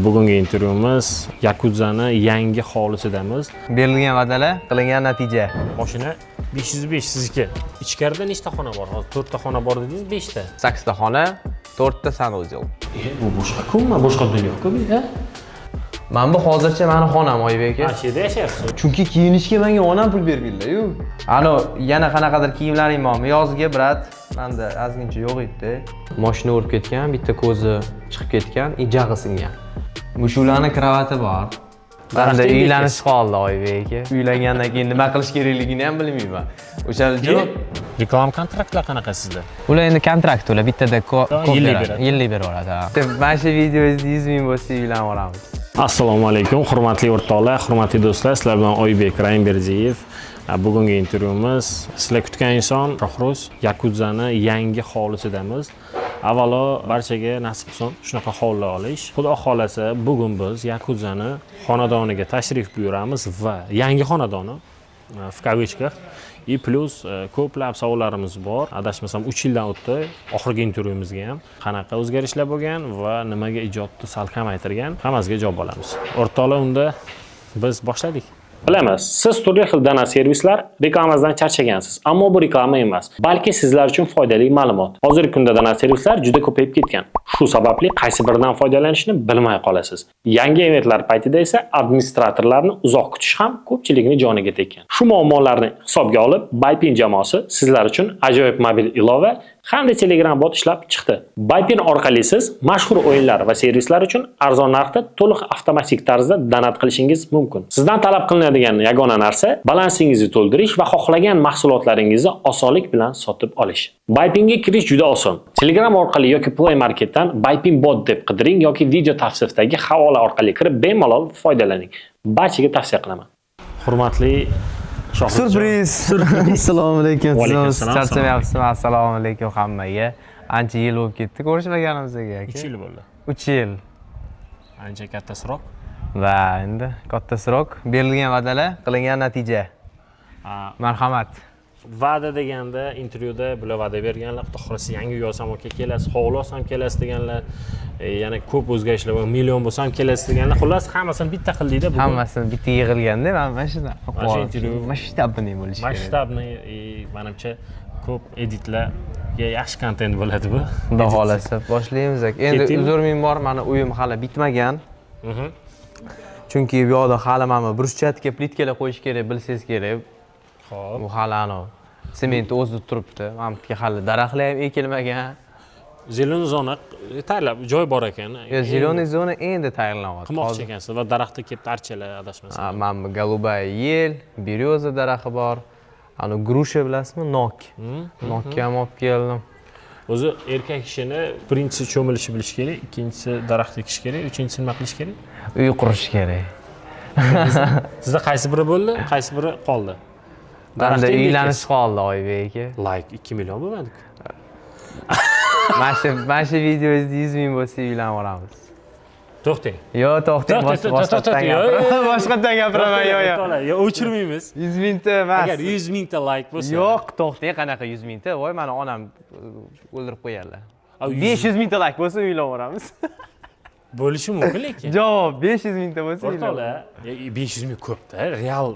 Bugungi intervyumiz Yakuzani yangi hovlisidamiz. Berilgan va'dalar, qilingan natija. Mashina 505 sizniki. Ichkarida nechta xona bor? Hozir 4 ta xona bor dedingiz, 5 ta. 8 ta xona, 4 ta sanuzel. Bu boshqa-ku, boshqa dunyo-ku bu-da. Mana bu hozircha meni xonam Oybek aka. Mana shu yerda yashayapsiz. Chunki kiyinishga menga onam pul berganlar-yu. Ano yana qanaqadir kiyimlaring bormi? Yozgi brat, menda ozgincha yo'q edi. Mashina urib ketgan, bitta ko'zi chiqib ketgan, ijag'i singan. Mushularning kravati bor. Menda uylanish qoldi Oybek aka. Uylangandan keyin nima qilish kerakligini ham bilmayman. O'shaning uchun Reklama kontraktlar qanaqa sizda? ular endi kontrakt ular bittada ko'p yillik beradi. Yillik beradi. Mana shu videoda 100 ming bo'lsa uylanib olamiz. Assalomu alaykum, hurmatli o'rtoqlar, hurmatli do'stlar. Sizlar bilan Oybek Raimberdiyev. Bugungi intervyumiz sizlar kutgan inson Shohruz Yakuzani yangi hovlisidamiz. Avvalo barchaga nasib qilsin shunaqa hovli olish. Xudo xolasa bugun biz Yakuzani xonadoniga tashrif buyuramiz va yangi xonadoni в кавычках и plus ko'plab savollarimiz bor. Adashmasam 3 yildan o'tdi. Oxirgi intervyumizga ham qanaqa o'zgarishlar bo'lgan va nimaga ijodni sal kamaytirgan, hammasiga javob olamiz. O'rtoqlar, unda biz boshladik. Bilamiz, siz turli xil dana servislar reklamadan charchagansiz, ammo bu reklama emas, balki sizlar uchun foydali ma'lumot. Hozirgi kunda dana servislar juda ko'payib ketgan. Shu sababli qaysi biridan foydalanishni bilmay qolasiz. Yangi eventlar paytida esa administratorlarni uzoq kutish ham ko'pchilikning joniga tekkan. Shu muammolarni hisobga olib, Bypin jamoasi sizlar uchun ajoyib mobil ilova hamda Telegram bot ishlab chiqdi. Bypin orqali siz mashhur o'yinlar va servislar uchun arzon narxda to'liq avtomatik tarzda donat qilishingiz mumkin. Sizdan talab qilinadigan yagona narsa balansingizni to'ldirish va xohlagan mahsulotlaringizni osonlik bilan sotib olish. Bypinga kirish juda oson. Telegram orqali yoki Play Marketdan Bypin bot deb qidiring yoki video tavsifdagi havola orqali kirib bemalol foydalaning. Barchaga tavsiya qilaman. Hurmatli Surpriz. Assalomu alaykum. Va alaykum assalom. Charchamayapsizmi? Assalomu alaykum hammaga. Ancha yil bo'lib ketdi ko'rishmaganimizga aka. 3 yil bo'ldi. 3 yil. Ancha katta srok. Va endi katta srok, berilgan va'dalar, qilingan natija. Marhamat. Va'da deganda intervyuda bular va'da berganlar, xudo xolasa yangi uy olsam kelasiz, hovli olsam kelasiz deganlar, yana ko'p o'zgarishlar bor, million bo'lsam kelasiz deganlar. Xullas hammasini bitta qildingda bugun. Hammasini bitta yig'ilganda mana shunda. Mana shu intervyu masshtabni bo'lishi kerak. Masshtabni, menimcha ko'p editlarga yaxshi kontent bo'ladi bu. Xudo xolasa boshlaymiz aka. Endi uzr ming bor, meni uyim hali bitmagan. Chunki bu yoqda hali mana bruschatka plitkalar qo'yish kerak, bilsangiz kerak. Xo'p. Bu hali sement o'zida turibdi. Mana bu yerga hali daraxtlar ham ekilmagan. Zeleniy zona tayyorlab joy bor ekan. Zeleniy zona endi tayyorlanyapti. Qilmoqchi ekansiz va daraxtda kelib archalar adashmasam. Mana bu golubaya yel, beryoza daraxti bor. Ana grusha bilasizmi? Nok. Nokka ham olib keldim. O'zi erkak kishini birinchisi cho'milishi bilish kerak, ikkinchisi daraxt ekish kerak, uchinchisi nima qilish kerak? Uy qurish kerak. Sizda qaysi biri bo'ldi, qaysi biri qoldi? Menda uylanish qoldi Oybek aka. Like 2 million bo'lmadi-ku. Mana shu videoda 100 ming bo'lsa uylanib olamiz. To'xtang. Yo'q, to'xtang, boshqatdan gapiraman, yo'q. Yo, o'chirmaymiz. 100 mingta emas. Agar 100 mingta like bo'lsa. Yo'q, to'xtang, qanaqa 100 mingta? Voy, meni onam o'ldirib qo'yganlar. 500 mingta like bo'lsa uylanib olamiz. Bo'lishi mumkin lekin. Javob 500 mingta bo'lsa o'rtoqlar, 500 ming ko'p-da, real.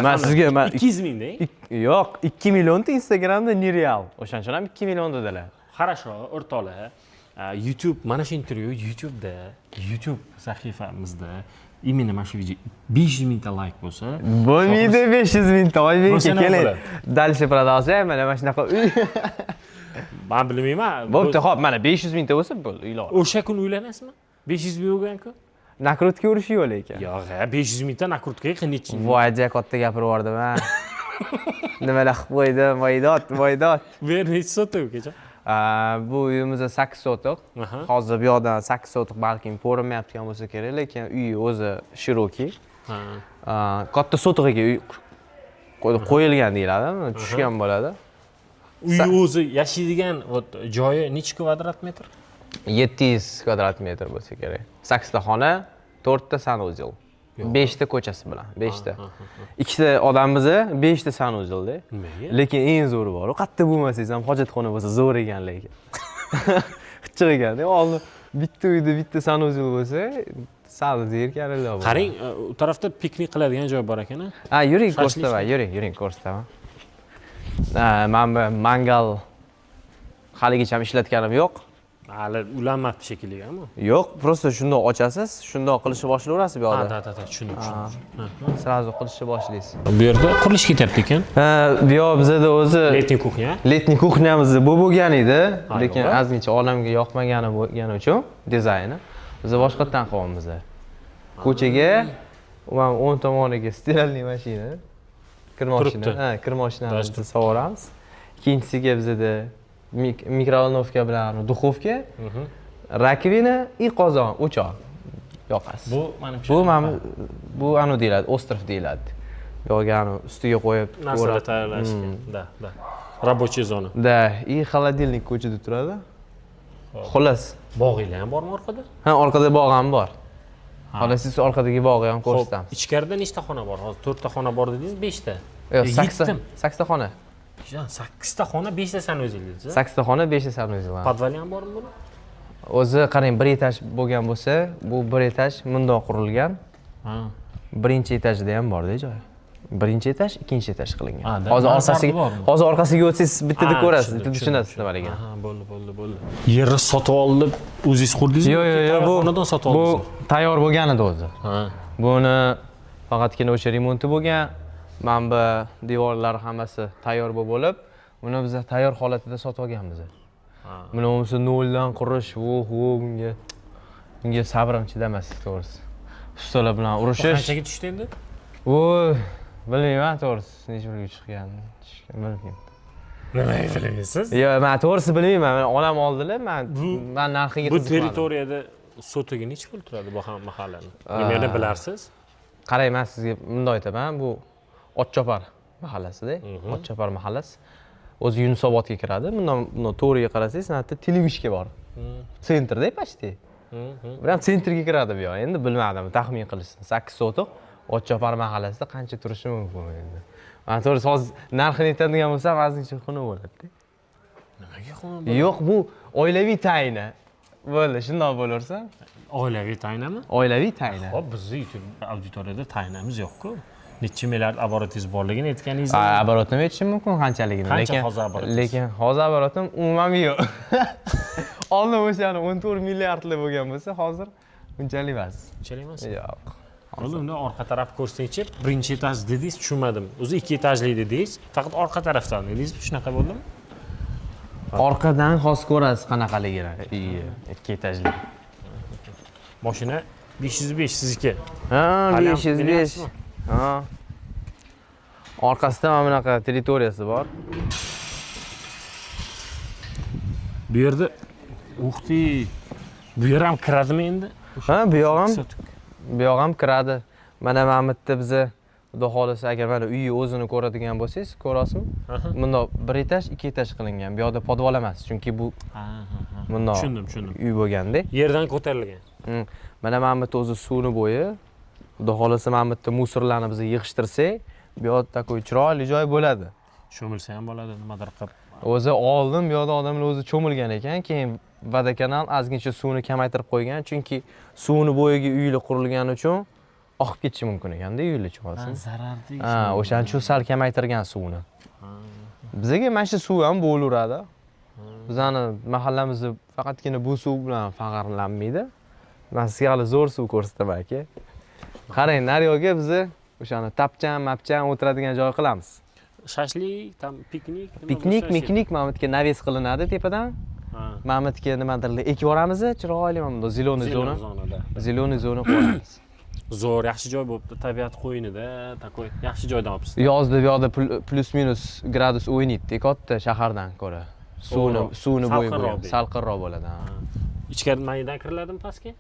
Men sizga 200 mingdang. Yo'q, 2 millionta Instagramda nereal. O'shaning uchun ham 2 million dedilar. Хорошо, o'rtoqlar. YouTube, mana shu intervyu YouTube'da, YouTube sahifamizda именно mana shu video 500 mingta like bo'lsa, bo'lmaydi 500 mingta. Oybek keling. Dальше продолжаем. Mana shunaqa uy. Men bilmayman. Bo'pti, xo'p, mana 500 mingta bo'lsa bo'ldi, uylanib. O'sha kun uylanasizmi? 500 ming bo'lgan-ku. Nakrutka urish yo'q lekin. Yo'q, 500 mingta nakrutkaga qancha? Voy, katta gapirib yubordim ha. Nimalar qilib qo'ydim, voydot. Bu yer necha sotuq kecha? Bu uyimizda 8 sotuq. Hozir bu yoqdan 8 sotuq balkim ko'rinmayotgan bo'lsa kerak, lekin uy o'zi shiroki. Katta sotuqiga uy qo'yilgan deyiladi, tushgan bo'ladi. Uy o'zi yashaydigan joyi necha kvadrat metr? 700 kvadrat metr bo'lsa kerak. 8 ta xona, 4 ta sanuzel. 5 ta ko'chasi bilan, 5 ta. 2 ta odamimiz, 5 ta sanuzelda. Lekin eng zo'ri bor. Qatta bo'lmasangiz ham hojatxona bo'lsa zo'r ekan lekin. Qichiq ekan-da. bitta uyda bitta sanuzel bo'lsa, sal zerkarli bo'ladi. Qarang, u tarafda piknik qiladigan joy bor ekan. Ha, yuring Shashlik ko'rsataman, yuring ko'rsataman. Men bu mangal haligacha ishlatganim yo'q. Hali ulanmabdi shekilli, ammo. Yo'q, просто shundoq ochasiz, shundoq qilishni boshlayverasiz bu yoqda. Ha, tushundim. Sразу qilishni boshlaysiz. Bu yerda qurilish ketyapti ekan. Bu yoq bizda o'zi Letniy kuxnya. letniy kuxnyamiz bo'lgan edi, lekin yo'q. ozgincha olamga yoqmagani bo'lgani uchun dizayni biz boshqatdan qilyapmiz. Ko'chaga va o'ng tomoniga stiralniy mashina, kir Turibdi. mashina, kir mashinamizni sovuramiz. Ikkinchisiga bizda mikrovolnovka bilan duxovka, rakovina и qozon, o'choq yoqasiz. Bu menimcha Bu anu deyiladi, ostrov deyiladi. Bu yerga ustiga qo'yib narsalar tayyorlashga. Da. Рабочая zona. Da, и холодильник ko'chada turadi. Xullas. Bog'inglar ham bormi orqada? Ha, orqada bog' ham bor. Xolos siz orqadagi bog'ni ham ko'rsatamiz. Ichkarida nechta xona bor? Hozir 4 ta xona bor dedingiz, 5 ta. Yo'q, 8 8ta xona. 8 ta xona, 5 ta sanuzel dedingiz. 8ta xona, 5ta sanuzel. Podvali ham bormi buni? O'zi qarang, bir etaj bo'lgan bo'lsa, bu bir etaj bundoq qurilgan. Ha. Birinchi etajda ham bor-da joy. Birinchi etaj, ikkinchi etaj qilingan. Hozir hozir orqasiga o'tsangiz bittada ko'rasiz, bittada tushunasiz nimaligini. Ha, bo'ldi. Yerni sotib olib, o'zingiz qurdingizmi? Yo'q, xonadan sotib bu oldingizmi? tayyor bo'lgan edi o'zi. Ha. Buni faqatgina o'sha remonti bo'lgan. Mana bu devorlari hammasi tayyor bo'lib, uni biz tayyor holatida sotib olganmiz. Buni o'zi noldan qurish, bunga sabrim chidamas, to'g'risi. Ustalar bilan urishish. Qanchaga tushdi endi? Voy, bilmayman to'g'risi, necha pulga chiqqanini. Bilmayman. Nimaga bilmaysiz? Yo'q, men to'g'risi bilmayman. Men onam oldilar, men narxiga Bu qiziqmadim. territoriyada sotiga necha pul turadi bu mahallani? Nimani bilarsiz? Qarang, men sizga bunday aytaman, bu Otchopar mahallasida, Otchopar mahallasi. O'zi Yunusobodga kiradi. Bundan to'g'riga qarasangiz, natda televishka bor. Sentrda почти. Bu ham sentrga kiradi bu yoq. Endi bilmadim, taxmin qilishsin. 8 sotiq Otchopar mahallasida qancha turishi mumkin endi. Men to'g'risi hozir narxini aytadigan bo'lsam, ozgincha xuna bo'ladi-da. Nimaga xona? Yo'q, bu oilaviy tayini. Bo'ldi, shundoq bo'laversa. Oilaviy taynami? Oilaviy tayini. Xo'p, bizning YouTube auditoriyada taynamiz yo'q-ku. Necha milliard oborotingiz borligini aytganingizda. Oborotim aytishim mumkin qanchaligini, Qancha hozir oborotingiz? lekin hozir oborotim umuman yo'q. Oldin o'shani 14 milliardli bo'lgan bo'lsa, hozir bunchalik emas. Unchalik emas? Yo'q. Hozir unda orqa taraf ko'rsangchi, birinchi etaj dedingiz, tushunmadim. O'zi 2 etajli dedingiz, faqat orqa tarafdan dedingiz, shunaqa bo'ldimi? Orqadan hozir ko'rasiz qanaqaligini. 2 etajli. Mashina 505 sizniki. Ha, Hali ham 505. bilyapsizmi? Ha. Orqasida mana bunaqa territoriyasi bor. Bu yerda bu yer ham kiradimi endi? Ha, bu yoq ham kiradi. Mana bu yerda biza Xudo xolisa agar mana uyni o'zini ko'radigan bo'lsangiz, ko'rasizmi? Bunda 1 etaj, 2 etaj qilingan. Bu yoqda podval emas, chunki bu bunda tushundim. uy bo'lganda. Yerdan ko'tarilgan. Mana bu yerda o'zi suvni bo'yi. Xudo xolisa mana bu yerda musorlarni biz yig'ishtirsak, bu yoqda takoy chiroyli joy bo'ladi. Cho'milsa ham bo'ladi, nimadir qilib. O'zi oldin bu yoqda odamlar o'zi cho'milgan ekan, keyin vodokanal ozgincha suvni kamaytirib qo'ygan, chunki suvni bo'yiga uylar qurilgani uchun oqib ketishi mumkin ekanda uylar chiqasin. Zararli. Ha, o'shaning uchun sal kamaytirgan suvni. Bizga mana shu suv ham bo'laveradi. Bizani mahallamizda faqatgina bu suv bilan faxrlanmaydi. Men sizga hali zo'r suv ko'rsataman aka. Qarang, naryoga biz o'shani tapchan o'tiradigan joy qilamiz. Shashlik, tam piknik, Piknik mana bu yerga naves qilinadi tepadan. Mana bu yerga nimadirlar ekib yuboramiz, chiroyli mana bu ziloniy zona. Ziloniy zona qo'yamiz. Zo'r, yaxshi joy bo'libdi, tabiat qo'yinida, takoy yaxshi joydan olibsiz. Yozda bu yoqda plus minus gradus o'ynaydi, katta shahardan ko'ra. Suvni bo'yi salqinroq bo'ladi. Ichkari maydan kiriladimi pastga?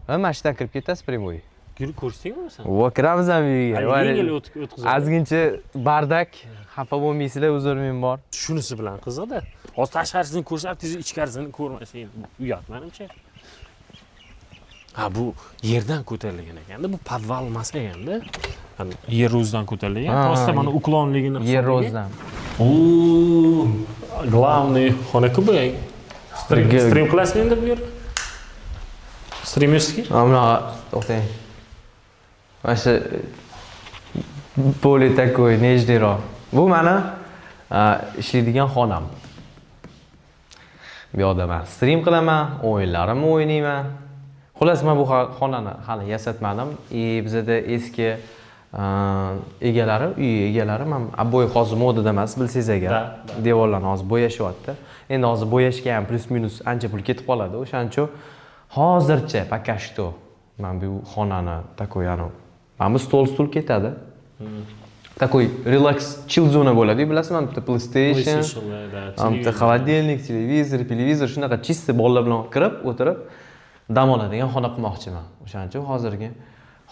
Ha, mashinadan kirib ketasiz primoy. Yurib ko'rsangmi sen? Vo, kiramiz ham uyga. Yengil o'tkazadi. Ozgincha bardak, xafa bo'lmaysizlar, uzrim bor. Shunisi bilan qiziqda. Hozir tashqarisini ko'rsatdingiz, ichkarisini ko'rmasangiz, uyat menimcha. Ha, bu yerdan ko'tarilgan ekanda, bu podval emas ekanda. Yer o'zidan ko'tarilgan. Просто mana uklonligini yer o'zidan. Главный xona-ku bu. Stream qilasizmi endi bu yer? Streamerski? Bunaqa to'xtang. Mana shu poli такой нежныйroq. Bu meni ishlaydigan xonam. Bu yerda men stream qilaman, o'yinlarimni o'ynayman. Xullas men bu xonani hali yasatmadim. Bizda eski egalari, uy egalari men обои hozir modada emas, bilsangiz agar. Devorlarni hozir bo'yashyapti. Endi hozir bo'yashga ham plus-minus ancha pul ketib qoladi. O'shaning uchun hozircha пока что men bu xonani такой, mana bu stol ketadi. Такой relax chill zona bo'ladi, bilasizmi? Bitta PlayStation, bitta холодильник, televizor, shunaqa chista bolalar bilan kirib, o'tirib dam oladigan xona qilmoqchiman. O'shaning uchun hozirgi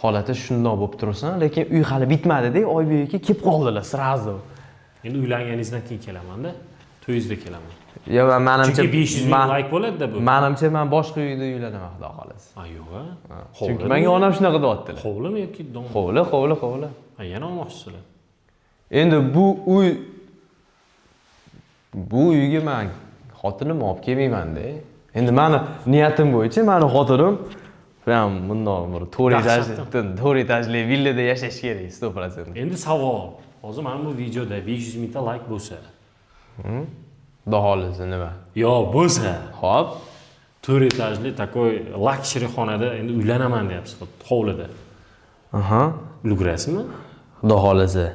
holati shundoq bo'lib tursin, lekin uy hali bitmadi-da, Oybek aka kelib qoldilar sразу. Endi uylanganingizdan keyin kelaman-da, to'yingizda kelaman. Yo, menimcha 500 ming like bo'ladi-da bu. Menimcha men boshqa uyda uylanaman, xudo xolasa. Yo'q-a. Chunki menga onam shunaqa deyaptilar. Hovlimi yoki dom? Hovli. Yana olmoqchisizlar. Endi bu uyga men xotinimni olib kelmayman-da. Endi meni niyatim bo'yicha meni xotinim prям bundoq bir 4 etajli villada yashash kerak 100%. Endi savol. Hozir mana bu videoda 500 mingta like bo'lsa, xudo xolasa nima? Yo, bo'lsa, Xo'p, 4 etajli такой luxury xonada endi uylanaman deyapsiz, hovlida. Aha. Ulgurasizmi? Xudo xolasa.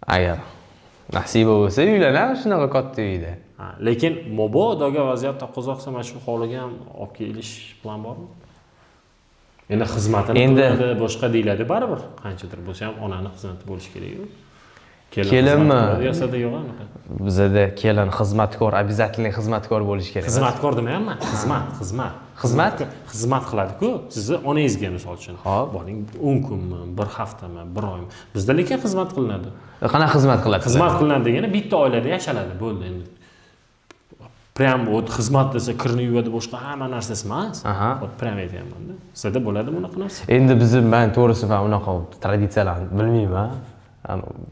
Agar nasiba bo'lsa uylanaman shunaqa katta uyda. Lekin mobodoga vaziyat taqozoqsa mana shu hovliga ham olib kelish plan bormi? Endi xizmatini qiladi, boshqa deyiladi baribir. Qanchadir bo'lsa ham onani xizmati bo'lish kerak-ku. Kelinmi? Yasada yo'q anaqa. Bizda kelin xizmatkor, обязательно xizmatkor bo'lish kerak. Xizmatkor demayapman, xizmat. Xizmat qiladi-ku. Sizni onangizga misol uchun. Boring 10 kunmi, 1 haftami, 1 oymi. Bizda lekin xizmat qilinadi. Qanaqa xizmat qiladi? Xizmat qilinadi degani bitta oilada yashaladi, bo'ldi endi. Prям вот xizmat desa kirni yuvadi, boshqa hamma narsasi emas. Вот prям aytayapman-da. Sizda bo'ladi bunaqa narsa? Endi men to'g'risi men unaqa traditsiyalarni bilmayman.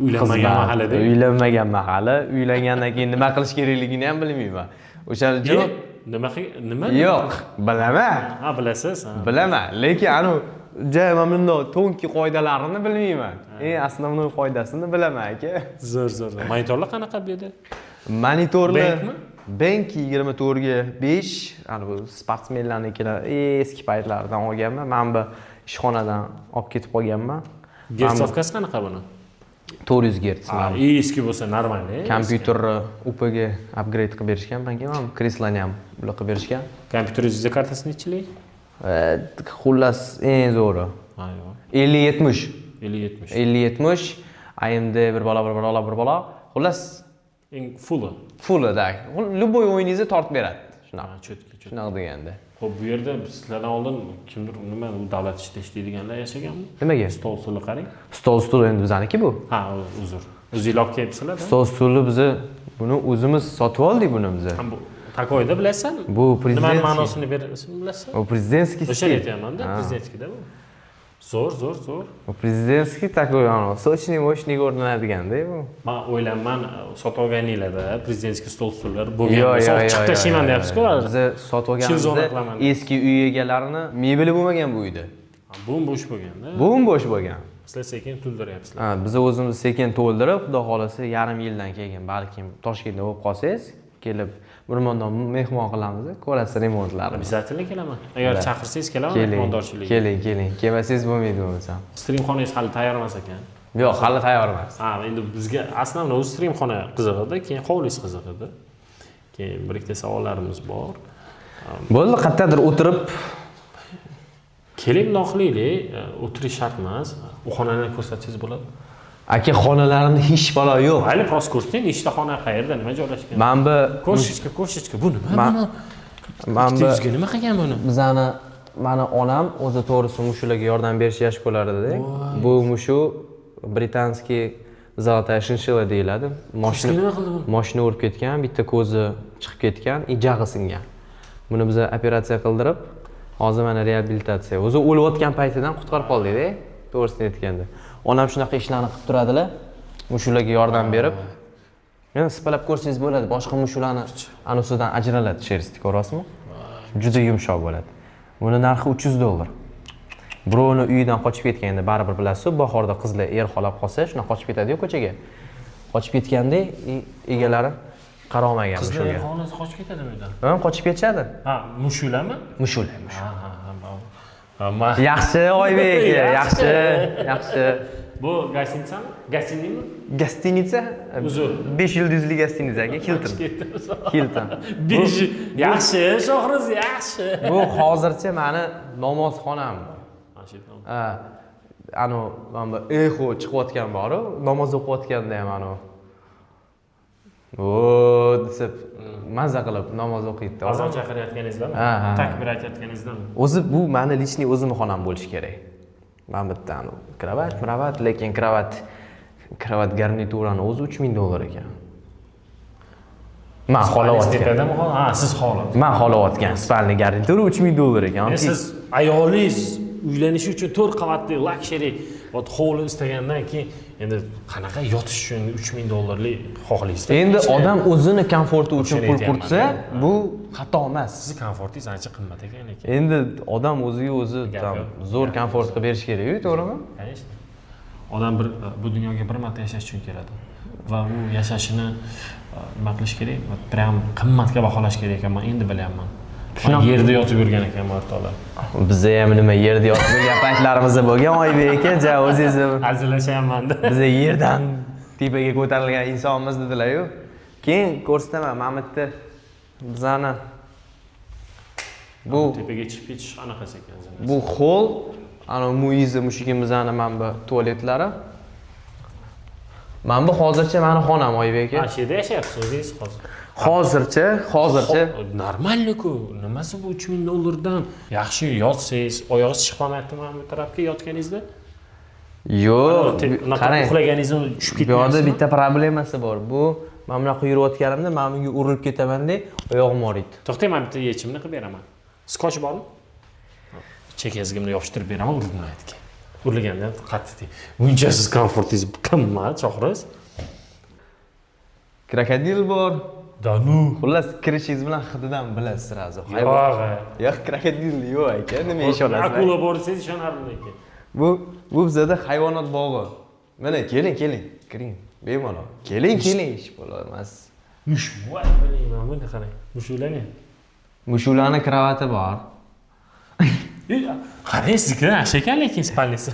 Uylanmagan mahali, uylangandan keyin nima qilish kerakligini ham bilmayman. O'shaning uchun nima? Yo'q, bilaman. Bilasiz? Bilaman, lekin joy mana bundoq tonki qoidalarini bilmayman. Основной qoidasini bilaman aka. Zo'r. Monitorlar qanaqa bu yerda? Monitorlar Bank 24 ga 5, bu sportsmenlarnikilar eski paytlardan olganman. Men bu ishxonadan olib ketib qolganman. Gersovkasi qanaqa buni? 400 Hz. Eski bo'lsa normal. Kompyuterni UPga upgrade qilib berishgan, menga ham kreslani ham bular qilib berishgan. Kompyuteringizda kartasi nechilik? Xullas eng zo'ri. 50-70. 50-70. AMD bir bola. Xullas eng full-da. Любой o'yiningizni tortib beradi. Shunaqa. Shunaqa deganda. Xo'p, bu yerda sizlardan oldin kimdir nima davlat ishida ishlaydiganlar yashaganmi? Nimaga? Stol-stulni qarang. Stol endi bizaniki bu. Uzr. O'zinglar olib kelibsizlar? Stol-stulni biz buni o'zimiz sotib oldik buni biz. Bu takoyda bilasanmi? Bu prezident. Nima ma'nosini berasizmi bilasizmi? Bu prezidentskiy stil. O'sha aytayapman-da, prezidentskida bu. Zo'r. Bu prezidentskiy takoy, sochni moshni o'rnaladigan-da bu. Men o'ylayman, sotib olganinglarda prezidentskiy stol-stullar bo'lgan bo'lsa, chiqib tashlayman deyapsiz-ku. Biz sotib olganimizda eski uy egalarini mebeli bo'lmagan bu uyda. Bo'm-bo'sh bo'lgan-da. Bo'm-bo'sh bo'lgan. Sizlar sekin to'ldiryapsizlar. Biz o'zimiz sekin to'ldirib, xudo xolasa yarim yildan keyin balkim Toshkentda bo'lib qolsangiz, kelib bir mehmon qilamiz, ko'rasiz remontlarni. Обязательно kelaman. Agar chaqirsangiz kelaman mehmondorchilikka. Keling. Kelmasangiz bo'lmaydi bo'lsam. Stream xonangiz hali tayyor emas ekan. Yo'q, hali tayyor emas. Endi bizga aslan o'z stream xona qiziq edi, keyin hovlingiz qiziq edi. Keyin bir ikkita savollarimiz bor. Bo'ldi, qayerdadir o'tirib kelib qilaylik, o'tirish shart emas. U xonani ko'rsatsangiz bo'ladi. Aka, xonalarimda hech balo yo'q. Mayli, prosta ko'rsating, nechta xona qayerda, nima joylashgan? Men bu ko'rsatishga bu nima? Men bu sizga nima qilgan buni? Mani onam o'zi to'g'risi mushularga yordam berish yash qo'lardi-da. Bu mushu britanskiy zolotaya shinshilla deyiladi. Mashina urib ketgan, bitta ko'zi chiqib ketgan, jag'i singan. Buni biz operatsiya qildirib, hozir mana reabilitatsiya. O'zi o'layotgan paytidan qutqarib qoldik-da, to'g'risini aytganda. Onam shunaqa ishlarni qilib turadilar. Mushularga yordam berib. Yana sipalab ko'rsangiz bo'ladi, boshqa mushularni anusidan ajraladi, shersti, ko'rasizmi? Juda yumshoq bo'ladi. Buni narxi $300. Birovni uyidan qochib ketganda baribir bilasiz, bahorda qizlar xolab qolsa, shuna qochib ketadi-ku ko'chaga. Qochib ketganda egalari qaramagan Qizlar mushuga. xonasi qochib ketadimi uydan? Ha, qochib ketishadi. Ha, mushularmi? Mushular. Ha. Yaxshi Oybek, yaxshi. Bu gostinitsami? Gostinlikmi? Gostinitsa? Uzr. 5 yulduzli gostinitsaga Hilton. Hilton. Yaxshi, Shohruz, yaxshi. Bu hozircha meni namozxonam. Ha, mana eho chiqayotgan bor-ku, namoz o'qiyotganda ham deb mazza qilib namoz o'qiydi. Azon chaqirayotganingizdami? Ha. Takbir aytayotganingizdami? O'zi bu meni lичный o'zimning xonam bo'lishi kerak. Men bitta kravat, lekin kravat garniturani o'zi $3000 ekan. Men xohlayotgan. Ha, siz xohlayapsiz. Men xohlayotgan spalni garnituri $3000 ekan. Siz ayolingiz uylanish uchun 4 qavatli luxury hovli istagandan keyin endi qanaqa yotish uchun $3000 xohlaysiz? Endi odam o'zini komforti uchun pul qurtsa, bu xato emas. Sizni komfortingiz ancha qimmat ekan lekin. Endi odam o'ziga o'zi zo'r komfort qilib berish kerak-ku, to'g'rimi? Конечно. Odam bu dunyoga bir marta yashash uchun keladi. Va u yashashini nima qilish kerak? Prям qimmatga baholash kerak ekan, men endi bilyapman. Men yerda yotib yurgan ekanman o'rtoqlar. Bizda ham nima yerda yotib yurgan paytlarimiz bo'lgan, Oybek aka, o'zingiz Hazillashyapman-da. Biz yerdan tepaga ko'tarilgan insonmiz dedilar-ku. Keyin ko'rsataman, mana bu yerda bizani bu tepaga chiqib ketish qanaqasi ekan? Bu hol, muizi mushugimizning mana bu tualetlari. Mana bu hozircha meni xonam Oybek aka. Ha, shu yerda yashayapsiz o'zingiz hozir. Hozircha. Normalku. Nimasi bu $3000 dan? Yaxshi yotsangiz, oyog'ingiz chiqmayaptimi bu tarafga yotganingizda? Yo'q, qarang, uxlaganingizda tushib ketmayapsizmi? Bu yerda bitta problemasi bor. Bu men bunaqa yurayotganimda men bunga urilib ketaman-da, oyog'im og'riydi. To'xtang, men bitta yechimni qilib beraman. Skotch bormi? Chekazgimni yopishtirib beraman, urilmaydi. Urilganda qattiq. Buncha siz komfortingiz qimmat, Shohruz. Krokodil bor. Danu. Xullas, kirishingiz bilan hididan bilasiz sразу. Yo'q, krokodil yo'q aka, nima ish olasiz? Akula bor desangiz ishonardim lekin. Bu bizda hayvonot bog'i. Mana keling, kiring. Bemalol. Keling, ish bo'lmas. Voy, bilmayman, buni qarang. Mushularni. Mushularning kravati bor. Qarang, sizniki yaxshi ekan lekin spalnisi.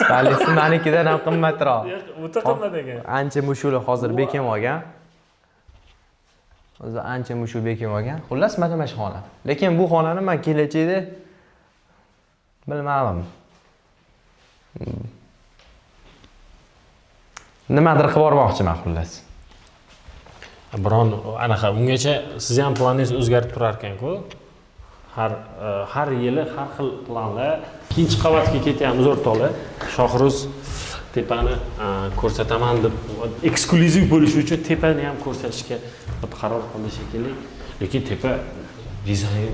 Spalnisi menikidan ham qimmatroq. O'ta qimmat ekan. Ancha mushular hozir bekim olgan. O'zi ancha mushu bekim olgan. Xullas, mana shu xona. Lekin bu xonani men kelajakda bilmadim. Nimadir qilib bormoqchiman xullas. Biron anaqa ungacha siz ham planingiz o'zgarib turar ekan-ku. Har yili har xil planlar. Ikkinchi qavatga ketyapmiz o'rtoqlar. Shohruz tepani ko'rsataman deb eksklyuziv bo'lish uchun tepani ham ko'rsatishga qaror qildi shekilli. Lekin tepa dizayn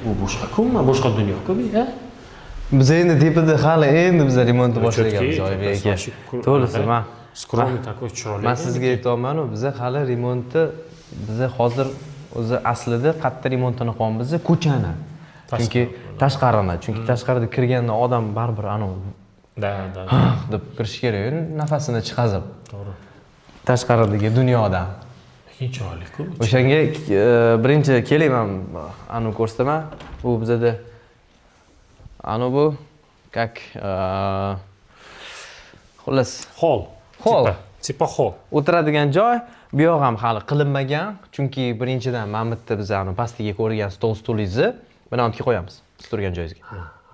bu boshqa-ku, boshqa dunyo-ku, ha? Biz endi tepada hali biz remontni boshlaganmiz Oybek aka. To'g'risi, men скромный такой chiroyli. Men sizga aytayman-ku, biz hali remontni hozir o'zi aslida qayerda remontini qilyapmiz? Ko'chani. Chunki tashqarida kirganda odam baribir Da. deb kirish kerak, nafasini chiqazib. To'g'ri. Tashqaridagi dunyodan. Lekin chiroyli-ku. O'shanga birinchi keling, men ko'rsataman. Bu bizda bu как xullas Hol. Tipa hol. O'tiradigan joy, bu yoq ham hali qilinmagan, chunki birinchidan mana bitta biz pastiga ko'rgan stol-stulingizni buni olib qo'yamiz, siz turgan joyingizga.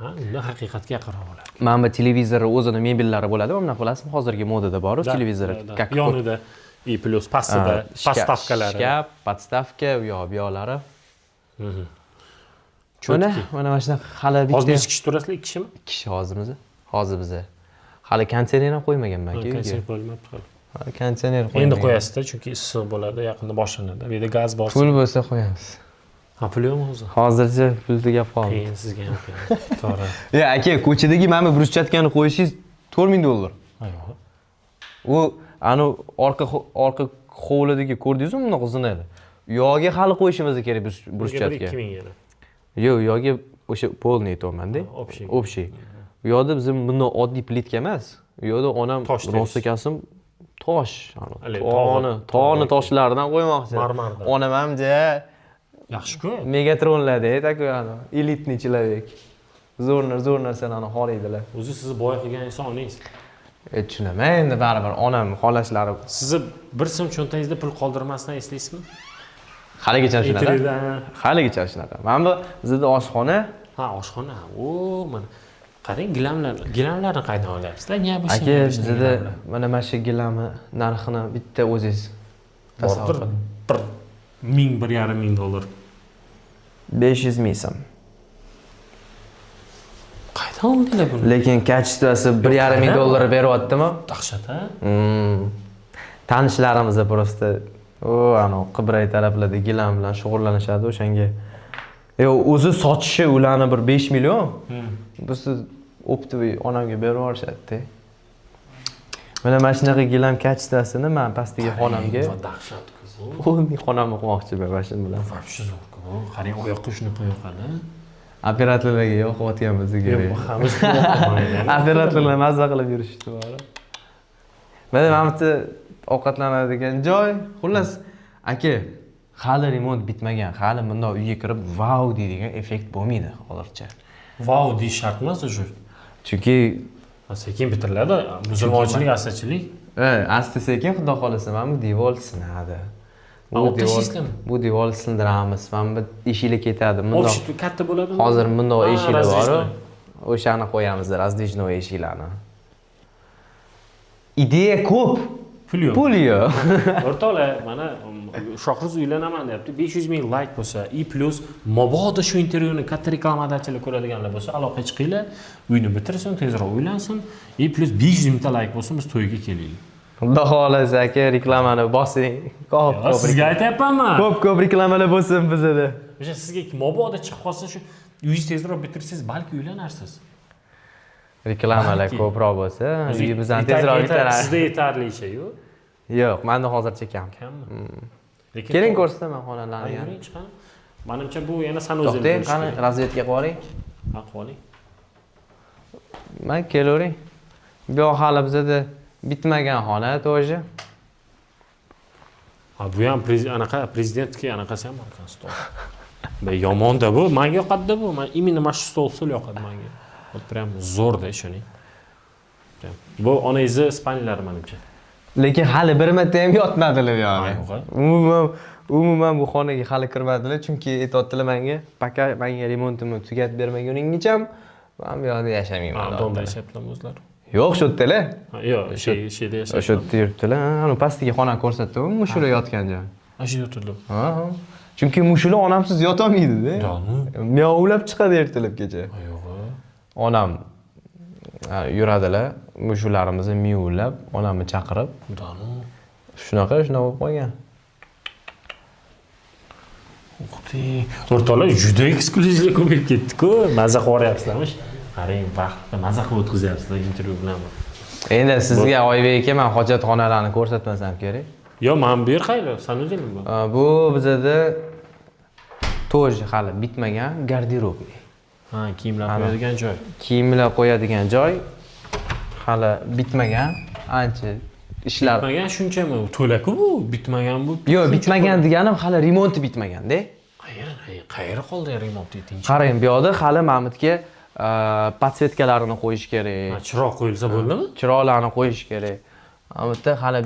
Ha, unda haqiqatga yaqinroq bo'ladi. Mana bu televizori o'zini mebellari bo'ladi, mana bilasizmi, hozirgi modada bor televizor. Yonida и plus pastida podstavkalari. Shkaf, podstavka, bu yoqlari. Mana shunaqa hali bitta. Hozir necha kishi turasizlar? 2 kishimi? 2 kishi hozirmiz. Hozir biz hali konditsioner ham qo'ymaganman-ku. Konditsioner qo'yilmabdi hali. Konditsioner qo'ymagan. Endi qo'yasiz-da, chunki issiq bo'ladi, yaqinda boshlanadi. Bu yerda gaz bor. Pul bo'lsa qo'yamiz. Ha, pul yo'qmi o'zi? Hozircha pulga gap qoldi. Keyin sizga ham to'g'ri. Aka, ko'chadagi mana bruschatkani qo'yishingiz $4000. Ayyo. U orqa hovlidagi ko'rdingizmi, bunaqa uzun edi. Yo'g'iga hali qo'yishimiz kerak bruschatka. 2000 yana. Yo'q, yo'g'iga o'sha polniy aytyapman-da. общий. Общий. U yoqda bizim bunday oddiy plitka emas. U yoqda onam Tosh rostakasim tosh, Hali tog'ni toshlaridan qo'ymoqchi. Marmardan. Onam hamja Yaxshi-ku. Megatronlarda taku elitniy человек. Zo'r narsalarni xohlaydilar. O'zi sizni boy qilgan insoningiz. Tushunaman, endi baribir onam xolashlari Sizni bir so'm cho'ntagingizda pul qoldirmasdan eslaysizmi? haligacha shunaqa. Etirdan. Haligacha shunaqa. Mana bu bizda oshxona. Ha, oshxona. Mana qarang, gilamlarni qaydan olyapsizlar? Nima bu Aka, bizda mana shu gilamni narxini bitta o'zingiz tasavvur qiling. bir 1,5 ming dollar. 500 ming so'm. Qaydan oldinglar buni? Lekin kачествоsi 1,5 ming dollar beryaptimi? Dahshat-a? Tanishlarimiz просто Qibray taraflarda gilam bilan shug'ullanishadi o'shanga. O'zi sotishi ularni bir 5 million. Biz optiviy onamga berib yuborishadi-da. Mana shunaqa gilam kачествосini men pastiga xonamga, Dahshat qiz. polniy xonamni qurmoqchiman mana shu bilan. Вообще zo'r-ku. Qarang, oyoqqa shuni qo'yaqani. Operatorlarga yo'qotganmiz kerak. Hamiz Operatorlar mazza qilib yurishdi bari. Mana bu ovqatlanadigan joy. Xullas, aka, hali remont bitmagan. Hali bunday uyga kirib vau deydigan effekt bo'lmaydi hozircha. Vau deyish shart emas o'sha. Chunki Sekin bitiriladi. Musulmonchilik, asachilik. asta sekin xudo xolasa mana bu devor sinadi. Bu devor sindiramiz. Mana bu eshiklar ketadi. Общий katta bo'ladimi? Hozir bunday eshiklar bor. O'shani qo'yamiz, razdvijnoy eshiklarni. Ideya ko'p. Pul yo'q. O'rtoqlar, mana Shohruz uylanaman deyapti. 500 ming like bo'lsa, plus mabodo shu intervyuni katta reklamadachilar ko'radiganlar bo'lsa, aloqa chiqinglar, uyni bitirsin, tezroq uylansin. Plus 500 mingta like bo'lsa, biz to'yga kelaylik. Xudo xolasa aka, reklamani bosing. Ko'p Sizga aytayapmanmi? Ko'p reklamalar bo'lsin bizda. O'sha sizga mabodo chiqib qolsa, shu uyingizni tezroq bitirsangiz, balki uylanarsiz. Reklamalar ko'proq bo'lsa, uyimizdan tezroq bitaradi. Sizda yetarlicha-yu? Yo'q, menda hozircha kam. Kammi? Keling ko'rsataman xonalarni. Yuring chiqing. Menimcha bu yana sanozel To'xtang, qani razvedka qo'ying. Ha, qo'ying. Men kelavering. Bu yoq hali bizda bitmagan xona to'ji. Ha, bu ham anaqa prezidentga anaqasi ham bor ekan stol. Be yomonda bu, menga yoqadi bu. Men imенно mana shu stol usul yoqadi menga. Вот прям zo'rda ishoning. Bu onangizni spanilari menimcha. Lekin hali bir marta ham yotmadilar bu yoqqa. Umuman bu xonaga hali kirmadilar, chunki aytayotdilar menga, "Paka, menga remontimni tugatib bermaguningcha men bu yerda yashamayman." Donda yashayaptilarmi o'zlari? Yo'q, shu yerdalar. Yo'q, sheyda yashayapti. O'sha yerda yuribdilar. Ana pastiga xona ko'rsatdim, mushular yotgan joy. Ana shu o'tirdi. Ha. Chunki mushular onamsiz yotolmaydi-da. Miyovlab chiqadi ertalabgacha. Yo'q. Onam yuradilar, mushularimizni miyovlab, onamni chaqirib, shunaqa bo'lib qolgan. O'rtoqlar, juda eksklyuzivlar ko'payib ketdi-ku. Maza qilyapsizlarmi? Qarang, vaqtda maza qilib o'tkazyapsizlar intervyu bilan. Endi sizga Oybek aka men hojatxonalarni ko'rsatmasam kerak. Yo'q, men bu yer qayerda? Sanozelmi bu? Bu bizda to'j hali bitmagan garderob. Ha, kiyimlar qo'yadigan joy. Kiyimlar qo'yadigan joy hali bitmagan, ancha ishlar. Bitmagan shunchami? To'la-ku bu, bitmagan bu. Yo'q, bitmagan deganim hali remonti bitmagan-da. Qayerga qoldi remont eting? Qarang, bu yoqda hali Mahmudga podsetkalarini qo'yish kerak. Chiroq qo'yilsa bo'ldimi? Chiroqlarni qo'yish kerak. Bu yerda hali